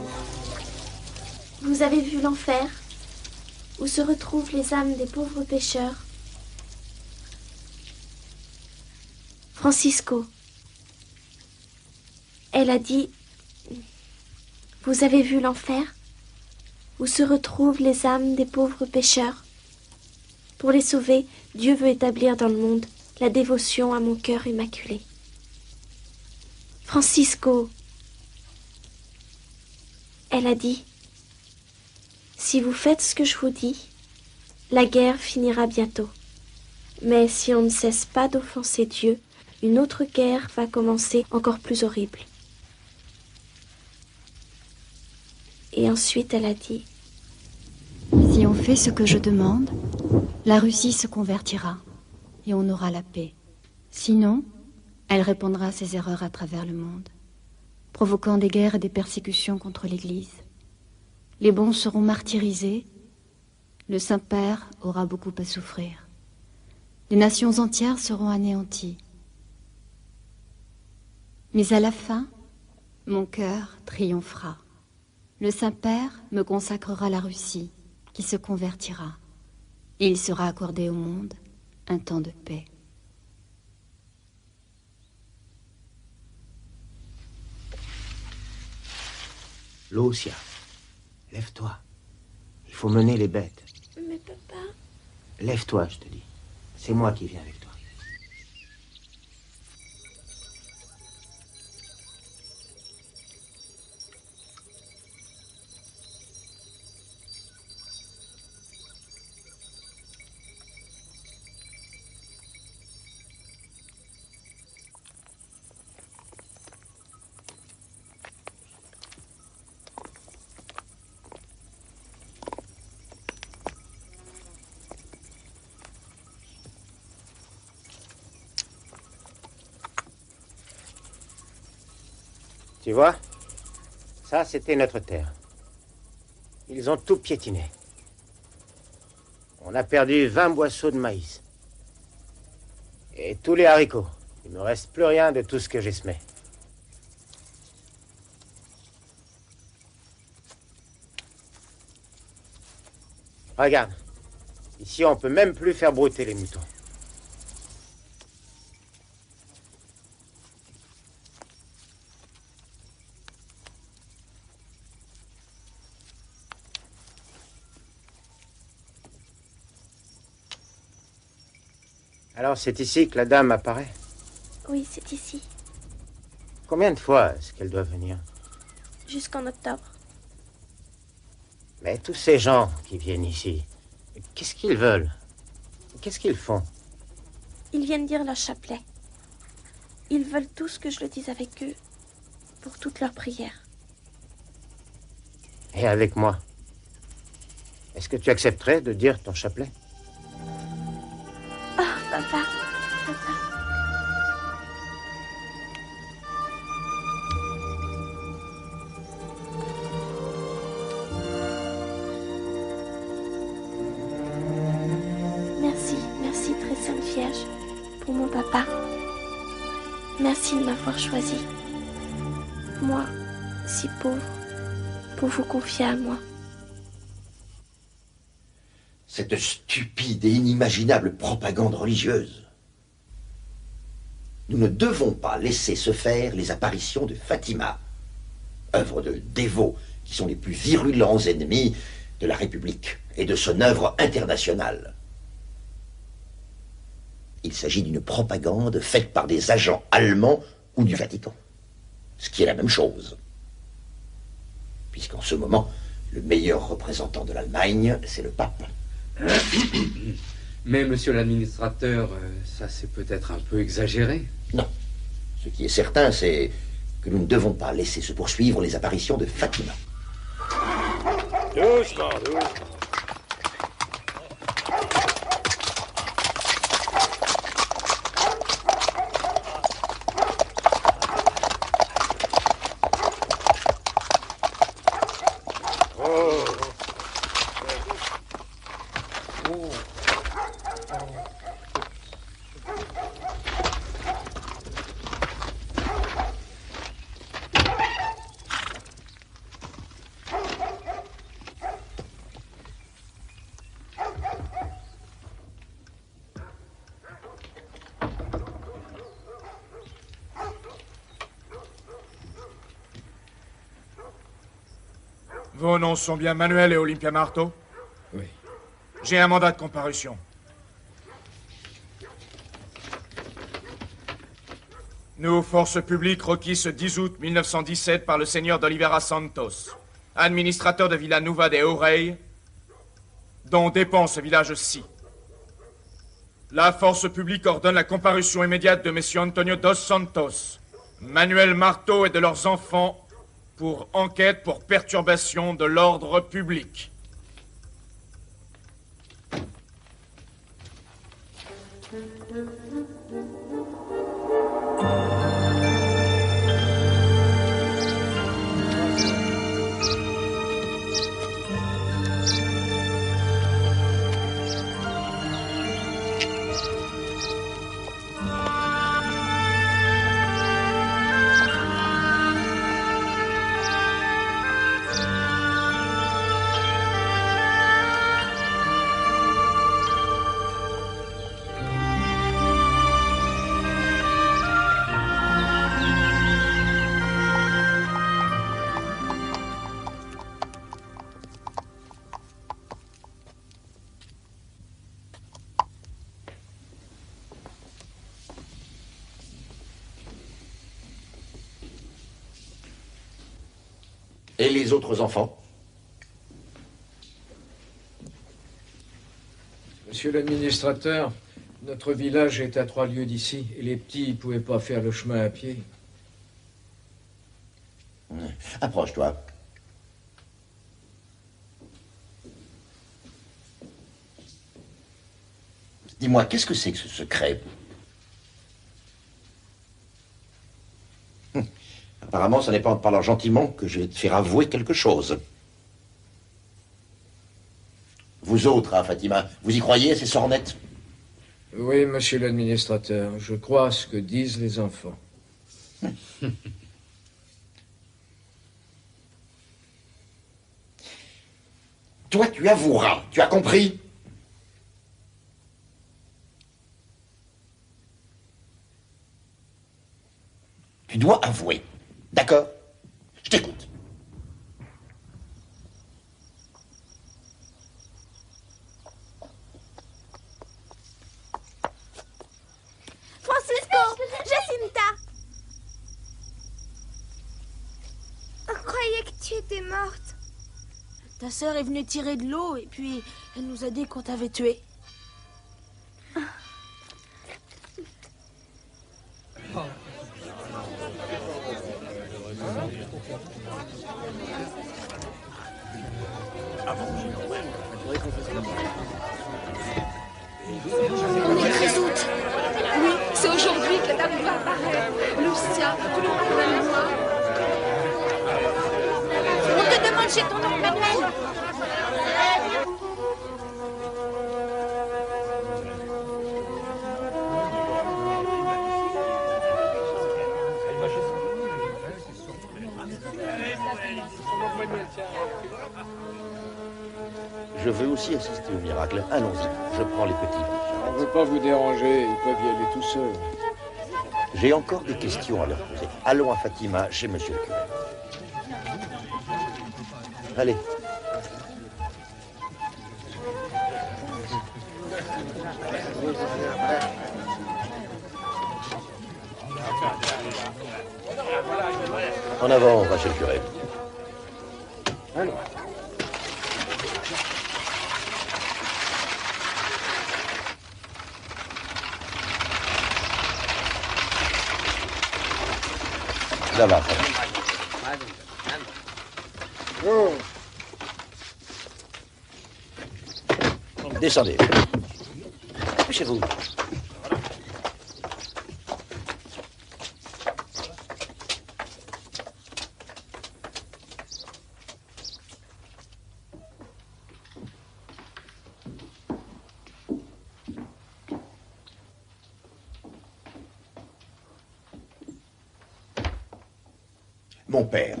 vous avez vu l'enfer, où se retrouvent les âmes des pauvres pécheurs. Francisco. Elle a dit: vous avez vu l'enfer, où se retrouvent les âmes des pauvres pécheurs. Pour les sauver, Dieu veut établir dans le monde la dévotion à mon cœur immaculé. Francisco. Elle a dit: si vous faites ce que je vous dis, la guerre finira bientôt. Mais si on ne cesse pas d'offenser Dieu, une autre guerre va commencer encore plus horrible. Et ensuite elle a dit: si on fait ce que je demande, la Russie se convertira et on aura la paix. Sinon, elle répandra ses erreurs à travers le monde, provoquant des guerres et des persécutions contre l'Église. Les bons seront martyrisés, le Saint-Père aura beaucoup à souffrir. Les nations entières seront anéanties. Mais à la fin, mon cœur triomphera. Le Saint-Père me consacrera la Russie, qui se convertira, et il sera accordé au monde un temps de paix. Lucia, lève-toi. Il faut mener les bêtes. Mais papa... Lève-toi, je te dis. C'est moi qui viens avec toi. Tu vois, ça c'était notre terre. Ils ont tout piétiné. On a perdu 20 boisseaux de maïs. Et tous les haricots. Il ne me reste plus rien de tout ce que j'ai semé. Regarde. Ici, on peut même plus faire brouter les moutons. Alors c'est ici que la dame apparaît? Oui, c'est ici. Combien de fois est-ce qu'elle doit venir? Jusqu'en octobre. Mais tous ces gens qui viennent ici, qu'est-ce qu'ils veulent? Qu'est-ce qu'ils font? Ils viennent dire leur chapelet. Ils veulent tous que je le dise avec eux pour toutes leurs prières. Et avec moi? Est-ce que tu accepterais de dire ton chapelet? Oh, papa, papa. Merci, très sainte Vierge, pour mon papa. Merci de m'avoir choisi. Moi, si pauvre, pour vous confier à moi. Cette stupide et inimaginable propagande religieuse. Nous ne devons pas laisser se faire les apparitions de Fatima, œuvre de dévots qui sont les plus virulents ennemis de la République et de son œuvre internationale. Il s'agit d'une propagande faite par des agents allemands ou du Vatican, ce qui est la même chose. Puisqu'en ce moment, le meilleur représentant de l'Allemagne, c'est le pape. Mais, monsieur l'administrateur, ça c'est peut-être un peu exagéré. Non. Ce qui est certain, c'est que nous ne devons pas laisser se poursuivre les apparitions de Fatima. Doucement, doucement. Vos noms sont bien Manuel et Olympia Marteau? Oui. J'ai un mandat de comparution. Nous, forces publiques, requis ce 10 août 1917 par le seigneur d'Oliveira Santos, administrateur de Villanueva de Oreilles, dont dépend ce village-ci. La force publique ordonne la comparution immédiate de messieurs Antonio dos Santos, Manuel Marteau et de leurs enfants pour enquête pour perturbation de l'ordre public. Et les autres enfants? Monsieur l'administrateur, notre village est à 3 lieues d'ici et les petits ne pouvaient pas faire le chemin à pied. Approche-toi. Dis-moi, qu'est-ce que c'est que ce secret? Apparemment, ce n'est pas en te parlant gentiment que je vais te faire avouer quelque chose. Vous autres, hein, Fatima, vous y croyez à ces sornettes? Oui, monsieur l'administrateur, je crois à ce que disent les enfants. Toi, tu avoueras, tu as compris? Tu dois avouer, d'accord? Je t'écoute. morte. Ta sœur est venue tirer de l'eau et puis elle nous a dit qu'on t'avait tué. On est 13 août. Oui, c'est aujourd'hui que la dame doit apparaître. Lucia, tu le rappelles moi. On te demande chez ton oncle Manuel. Je veux aussi assister au miracle. Allons-y, je prends les petits. On ne veut pas vous déranger, ils peuvent y aller tout seuls. J'ai encore des questions à leur poser. Allons à Fatima, chez monsieur le curé. Allez. En avant, va chez le curé. Allons. Ça va. Oh. Descendez. Couchez-vous. Mon père,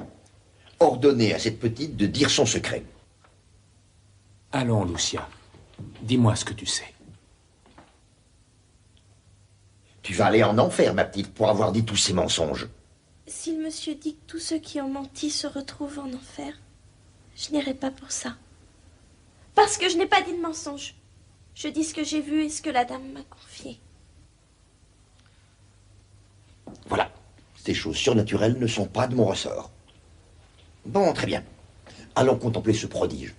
ordonnez à cette petite de dire son secret. Allons, Lucia. Dis-moi ce que tu sais. Tu vas aller en enfer, ma petite, pour avoir dit tous ces mensonges. Si le monsieur dit que tous ceux qui ont menti se retrouvent en enfer, je n'irai pas pour ça. Parce que je n'ai pas dit de mensonge. Je dis ce que j'ai vu et ce que la dame m'a confié. Voilà. Ces choses surnaturelles ne sont pas de mon ressort. Bon, très bien. Allons contempler ce prodige.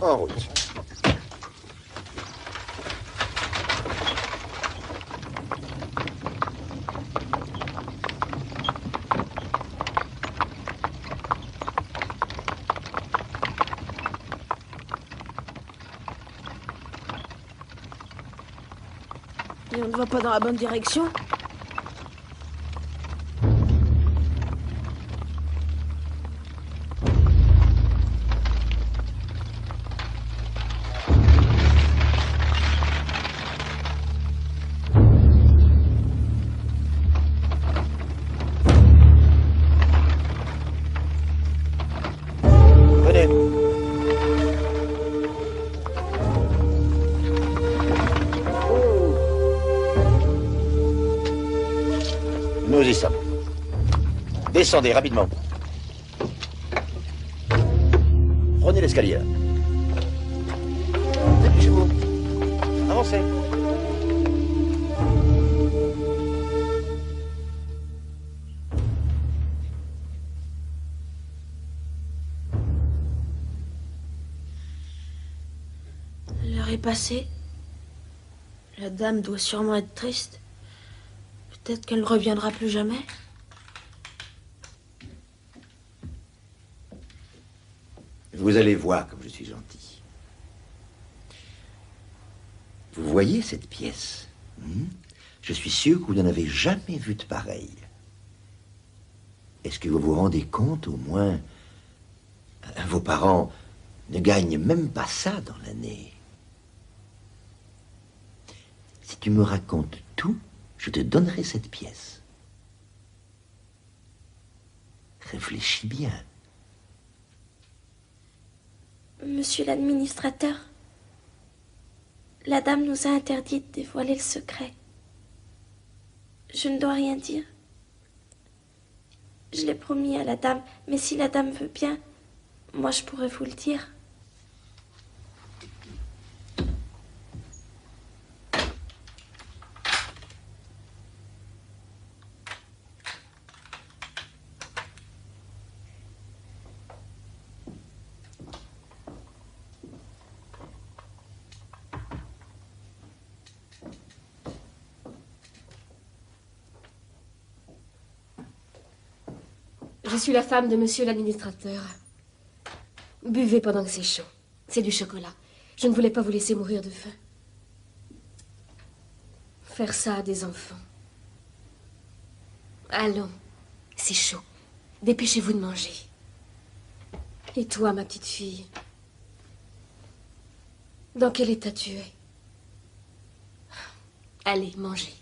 En route. Et on ne va pas dans la bonne direction? Venez. Nous y sommes. Descendez rapidement. Prenez l'escalier là. Dépêchez-vous. Avancez. L'heure est passée. La dame doit sûrement être triste. Peut-être qu'elle ne reviendra plus jamais. Vous allez voir comme je suis gentil. Vous voyez cette pièce? Je suis sûr que vous n'en avez jamais vu de pareille. Est-ce que vous vous rendez compte, au moins, vos parents ne gagnent même pas ça dans l'année? Si tu me racontes tout, je te donnerai cette pièce. Réfléchis bien. Monsieur l'administrateur, la dame nous a interdit de dévoiler le secret. Je ne dois rien dire. Je l'ai promis à la dame, mais si la dame veut bien, moi je pourrais vous le dire. Je suis la femme de monsieur l'administrateur. Buvez pendant que c'est chaud. C'est du chocolat. Je ne voulais pas vous laisser mourir de faim. Faire ça à des enfants. Allons, c'est chaud. Dépêchez-vous de manger. Et toi, ma petite fille, dans quel état tu es? Allez, mangez.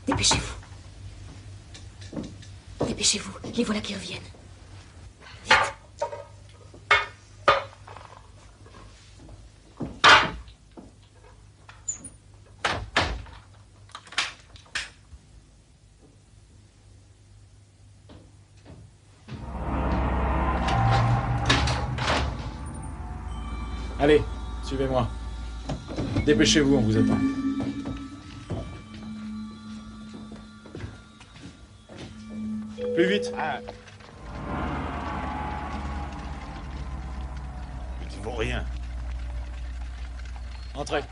Dépêchez-vous. Dépêchez-vous. Les voilà qui reviennent. Vite. Allez, suivez-moi. Dépêchez-vous, on vous attend. Plus vite. Tu vaux rien. Entrez.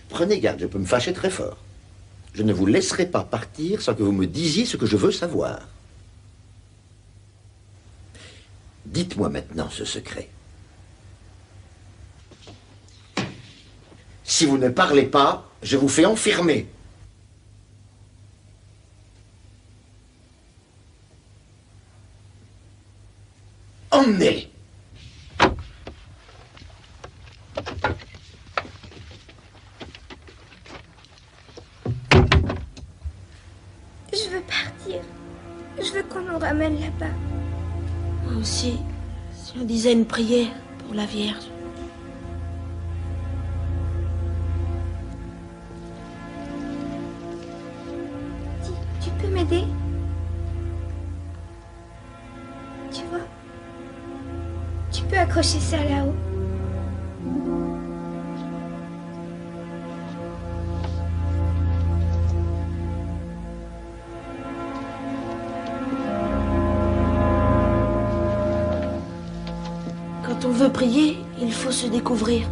Prenez garde, je peux me fâcher très fort. Je ne vous laisserai pas partir sans que vous me disiez ce que je veux savoir. Dites-moi maintenant ce secret. Si vous ne parlez pas, je vous fais enfermer. Emmenez-les. Je veux partir. Je veux qu'on nous ramène là-bas. Moi aussi, si on disait une prière pour la Vierge. Tu peux m'aider? Tu vois? Tu peux accrocher ça là-haut. Quand on veut prier, il faut se découvrir.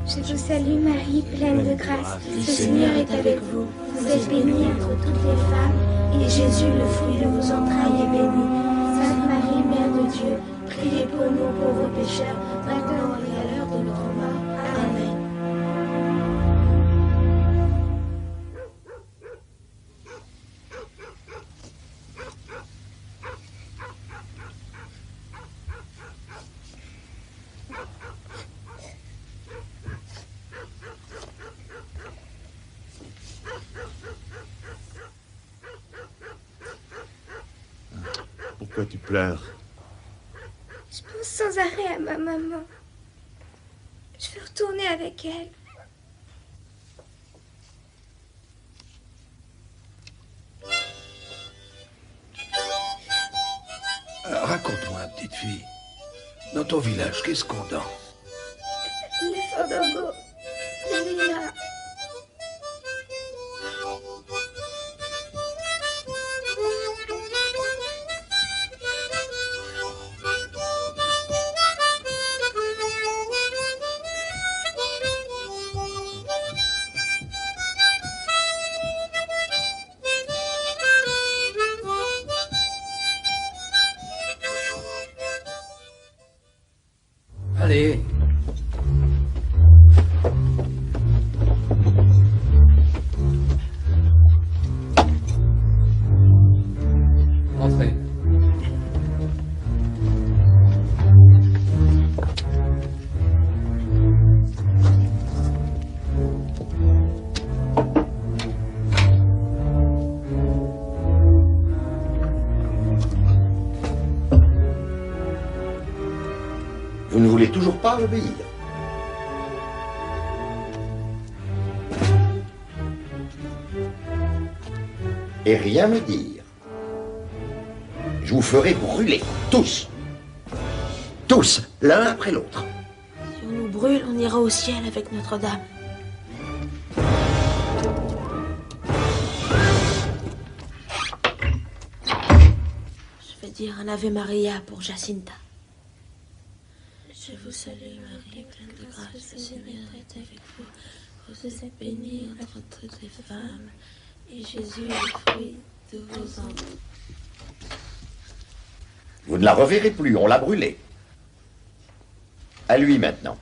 Je vous salue Marie, pleine de grâce. Le Seigneur est avec vous. Vous êtes bénie entre toutes les femmes, et Jésus, le fruit de vos entrailles, est béni. Sainte Marie, Mère de Dieu, priez pour nous pauvres pécheurs, maintenant et à l'heure de notre mort. Amen. Pourquoi tu pleures? Je pense sans arrêt à ma maman. Je veux retourner avec elle. Raconte-moi, petite fille. Dans ton village, qu'est-ce qu'on danse? Les fandangos. Les lilas. Allez. Entrez. Vous ne voulez toujours pas obéir. Et rien me dire. Je vous ferai brûler, tous. Tous, l'un après l'autre. Si on nous brûle, on ira au ciel avec Notre-Dame. Je vais dire un Ave Maria pour Jacinta. Je vous salue Marie, pleine de grâce, le Seigneur est avec vous. Vous êtes bénie entre toutes les femmes, et Jésus est le fruit de vos entrailles. Vous ne la reverrez plus, on l'a brûlée. À lui maintenant.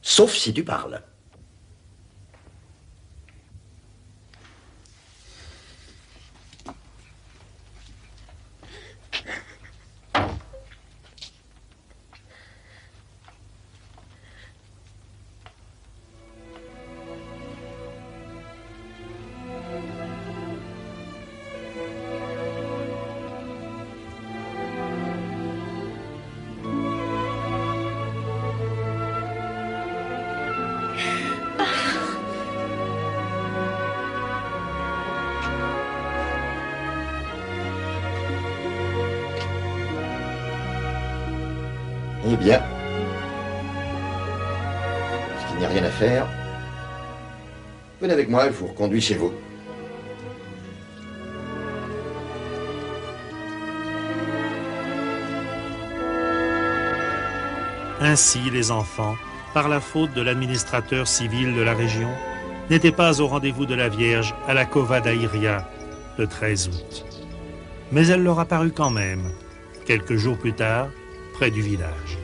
Sauf si tu parles. Eh bien, puisqu'il n'y a rien à faire, venez avec moi, je vous reconduis chez vous. Ainsi, les enfants, par la faute de l'administrateur civil de la région, n'étaient pas au rendez-vous de la Vierge à la Cova d'Airia le 13 août. Mais elle leur apparut quand même, quelques jours plus tard, près du village.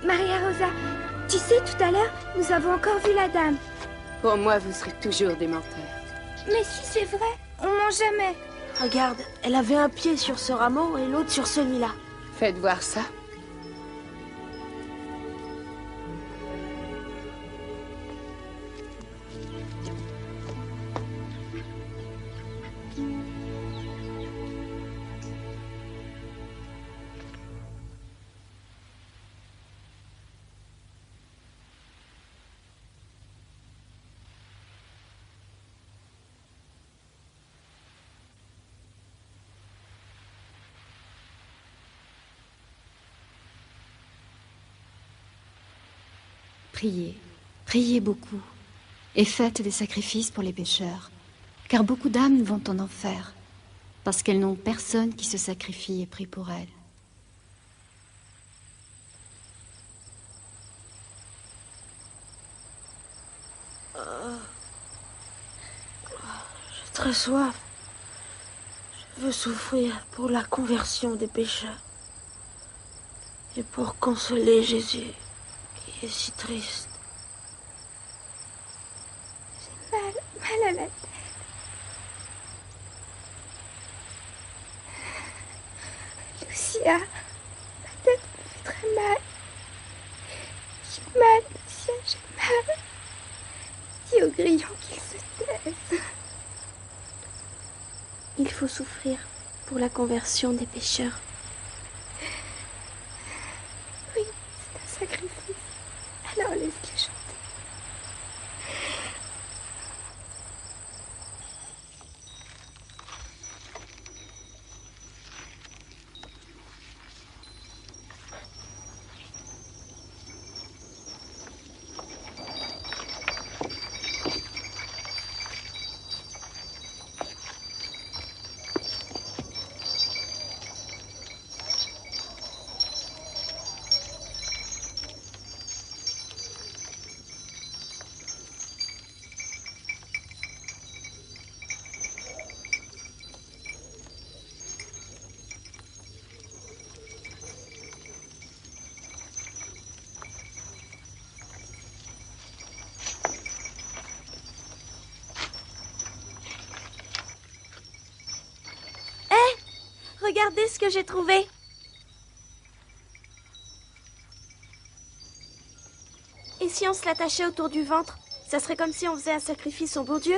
Maria Rosa, tu sais, tout à l'heure, nous avons encore vu la dame. Pour moi, vous serez toujours des menteurs. Mais si c'est vrai, on ment jamais. Regarde, elle avait un pied sur ce rameau et l'autre sur celui-là. Faites voir ça. Priez, priez beaucoup, et faites des sacrifices pour les pécheurs, car beaucoup d'âmes vont en enfer, parce qu'elles n'ont personne qui se sacrifie et prie pour elles. J'ai très soif. Je veux souffrir pour la conversion des pécheurs et pour consoler Jésus. Qui est si triste. J'ai mal à la tête. Lucia, ma tête me fait très mal. J'ai mal, Lucia, j'ai mal. Dis au grillon qu'il se taise. Il faut souffrir pour la conversion des pécheurs. Oui, c'est un sacrifice. Alors laisse-les chanter. Regardez ce que j'ai trouvé. Et si on se l'attachait autour du ventre, ça serait comme si on faisait un sacrifice au bon Dieu?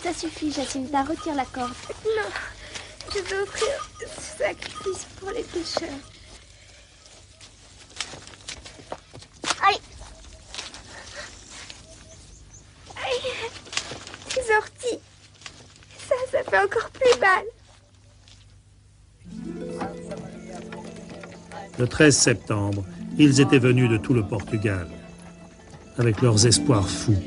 Ça suffit, Jacinta, retire la corde. Non, je veux offrir ce sacrifice pour les pécheurs. Aïe! Aïe! Les orties! Ça fait encore plus mal. Le 13 septembre, ils étaient venus de tout le Portugal, avec leurs espoirs fous.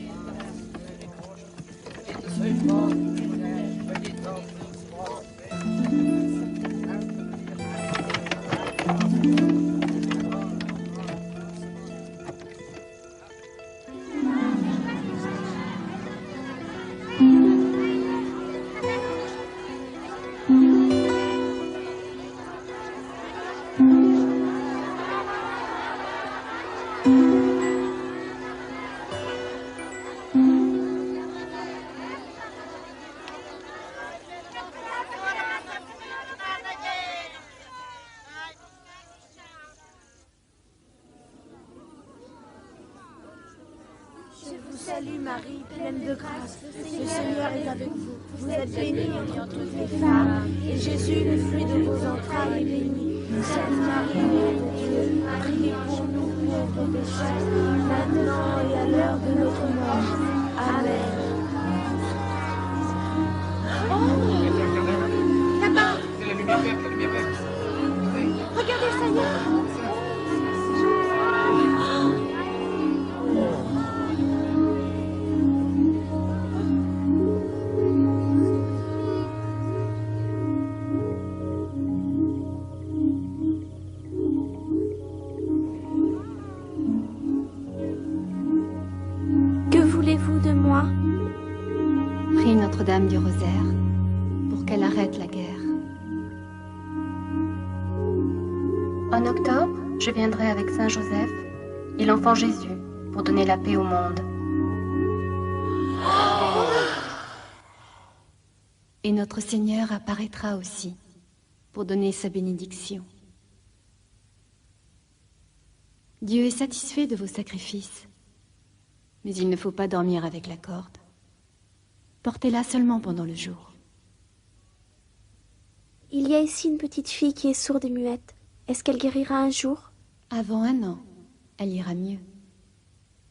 Salut Marie, pleine de grâce, le Seigneur est avec vous. Vous êtes bénie entre toutes les femmes, et Jésus, le fruit de vos entrailles, est béni. Sainte Marie, Mère de Dieu, priez pour nous pauvres pécheurs, maintenant et à l'heure de notre mort. Amen. Oh! Là-bas! C'est la lumière verte, la lumière verte. Regardez le Seigneur! Notre-Dame du Rosaire pour qu'elle arrête la guerre. En octobre, je viendrai avec Saint Joseph et l'enfant Jésus pour donner la paix au monde. Et notre Seigneur apparaîtra aussi pour donner sa bénédiction. Dieu est satisfait de vos sacrifices, mais il ne faut pas dormir avec la corde. Portez-la seulement pendant le jour. Il y a ici une petite fille qui est sourde et muette. Est-ce qu'elle guérira un jour? Avant 1 an, elle ira mieux.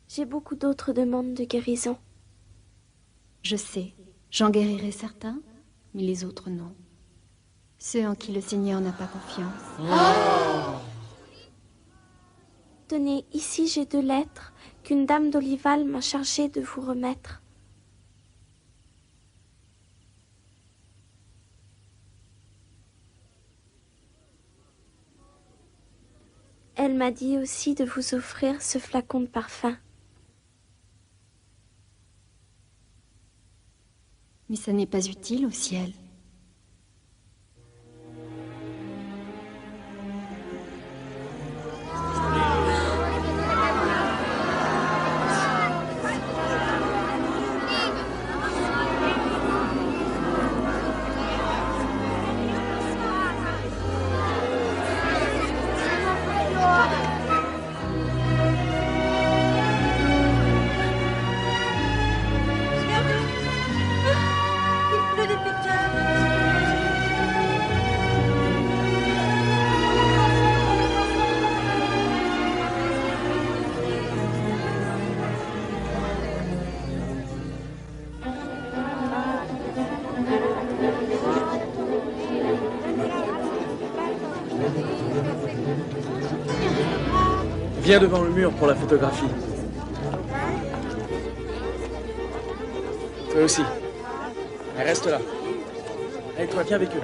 J'ai beaucoup d'autres demandes de guérison. Je sais, j'en guérirai certains, mais les autres non. Ceux en qui le Seigneur n'a pas confiance. Tenez, ici j'ai 2 lettres qu'une dame d'Olival m'a chargé de vous remettre. Elle m'a dit aussi de vous offrir ce flacon de parfum. Mais ça n'est pas utile au ciel. Viens devant le mur pour la photographie. Toi aussi. Reste là. Allez, toi, viens avec eux.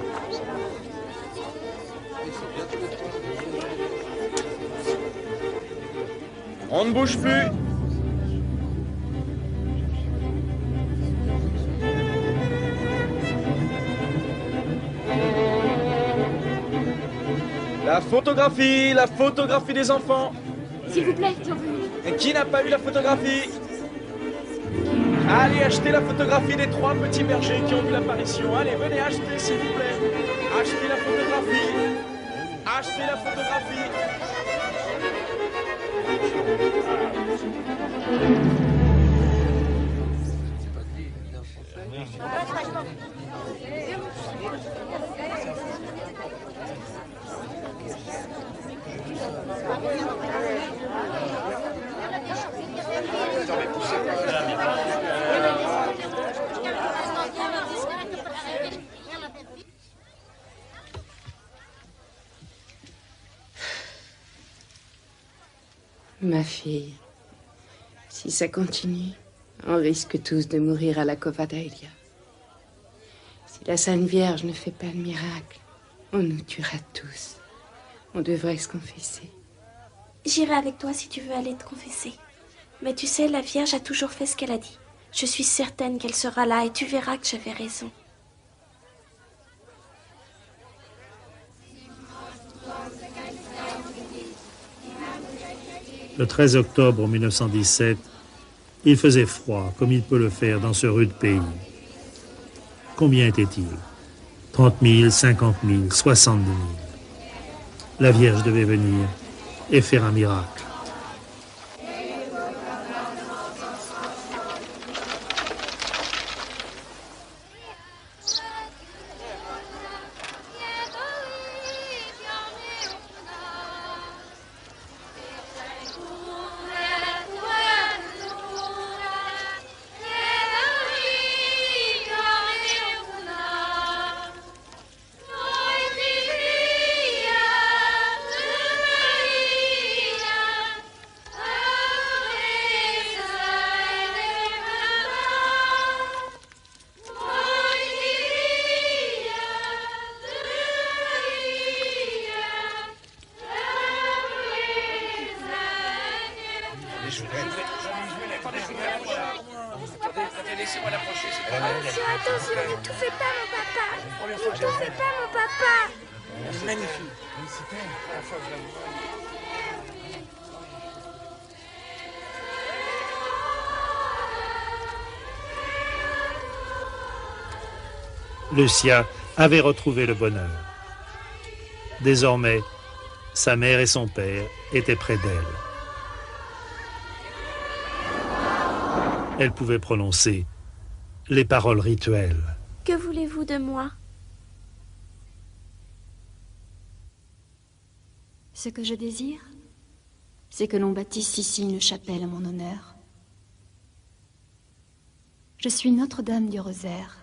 On ne bouge plus. La photographie des enfants. S'il vous plaît, Et qui n'a pas eu la photographie? Allez, achetez la photographie des 3 petits bergers qui ont vu l'apparition. Allez, venez acheter, s'il vous plaît. Achetez la photographie. Achetez la photographie. Ma fille, si ça continue, on risque tous de mourir à la Cova d'Aelia. Si la Sainte Vierge ne fait pas le miracle, on nous tuera tous. On devrait se confesser. J'irai avec toi si tu veux aller te confesser. Mais tu sais, la Vierge a toujours fait ce qu'elle a dit. Je suis certaine qu'elle sera là et tu verras que j'avais raison. Le 13 octobre 1917, il faisait froid, comme il peut le faire dans ce rude pays. Combien était-il? 30 000, 50 000, 70 000. La Vierge devait venir et faire un miracle. Attention, ne tout fais pas, mon papa. Ne tout fais pas, mon papa. Magnifique. Lucia avait retrouvé le bonheur. Désormais, sa mère et son père étaient près d'elle. Elle pouvait prononcer les paroles rituelles. Que voulez-vous de moi? Ce que je désire, c'est que l'on bâtisse ici une chapelle à mon honneur. Je suis Notre-Dame du Rosaire.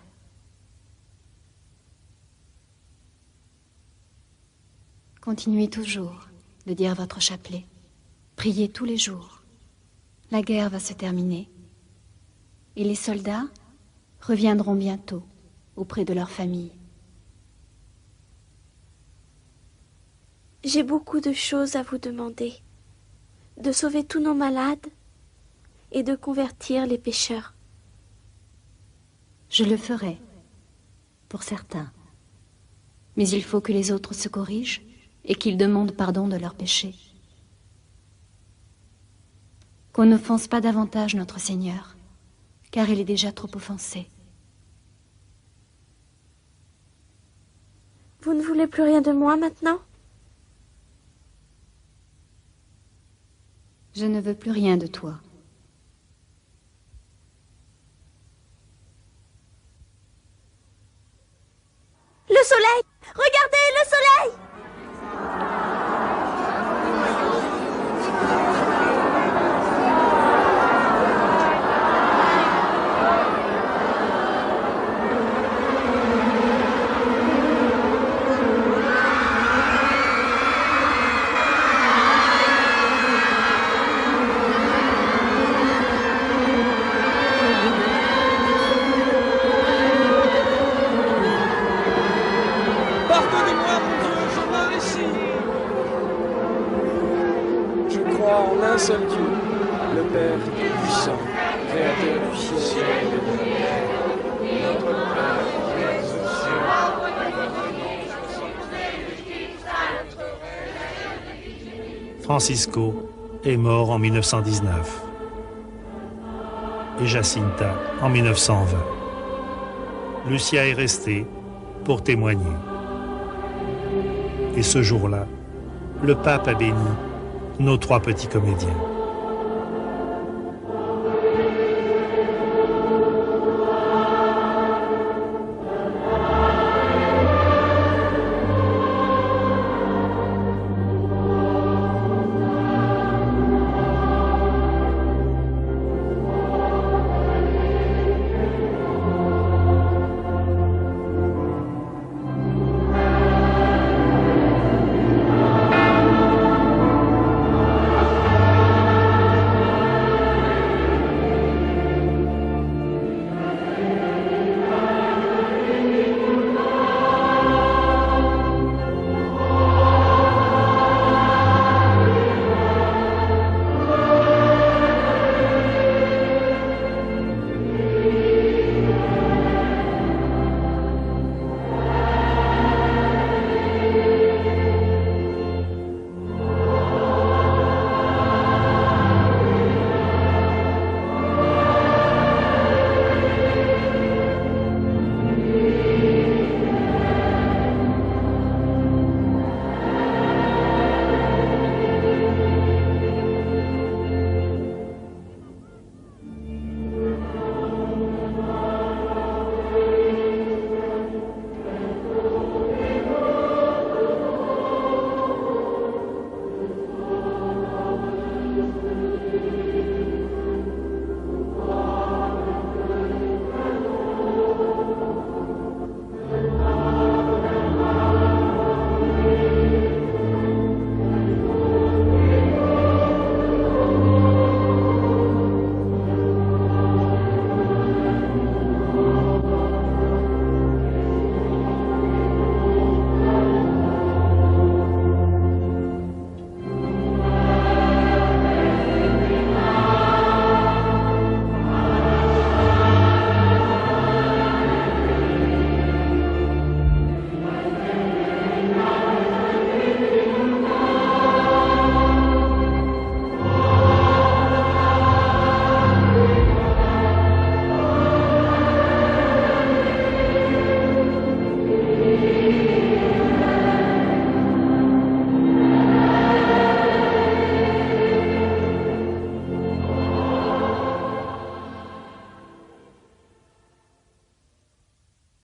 Continuez toujours de dire votre chapelet. Priez tous les jours. La guerre va se terminer. Et les soldats reviendront bientôt auprès de leur famille. J'ai beaucoup de choses à vous demander. De sauver tous nos malades et de convertir les pécheurs. Je le ferai, pour certains. Mais il faut que les autres se corrigent et qu'ils demandent pardon de leurs péchés. Qu'on n'offense pas davantage notre Seigneur, car il est déjà trop offensé. Vous ne voulez plus rien de moi maintenant? Je ne veux plus rien de toi. Le soleil! Regardez, le soleil! Pardonnez-moi, mon Dieu, je meurs ici. Je crois en un seul Dieu, le Père Tout-Puissant, Créateur du ciel et de la terre. Notre Père qui es aux cieux. Francisco est mort en 1919 et Jacinta en 1920. Lucia est restée pour témoigner. Et ce jour-là, le pape a béni nos trois petits comédiens.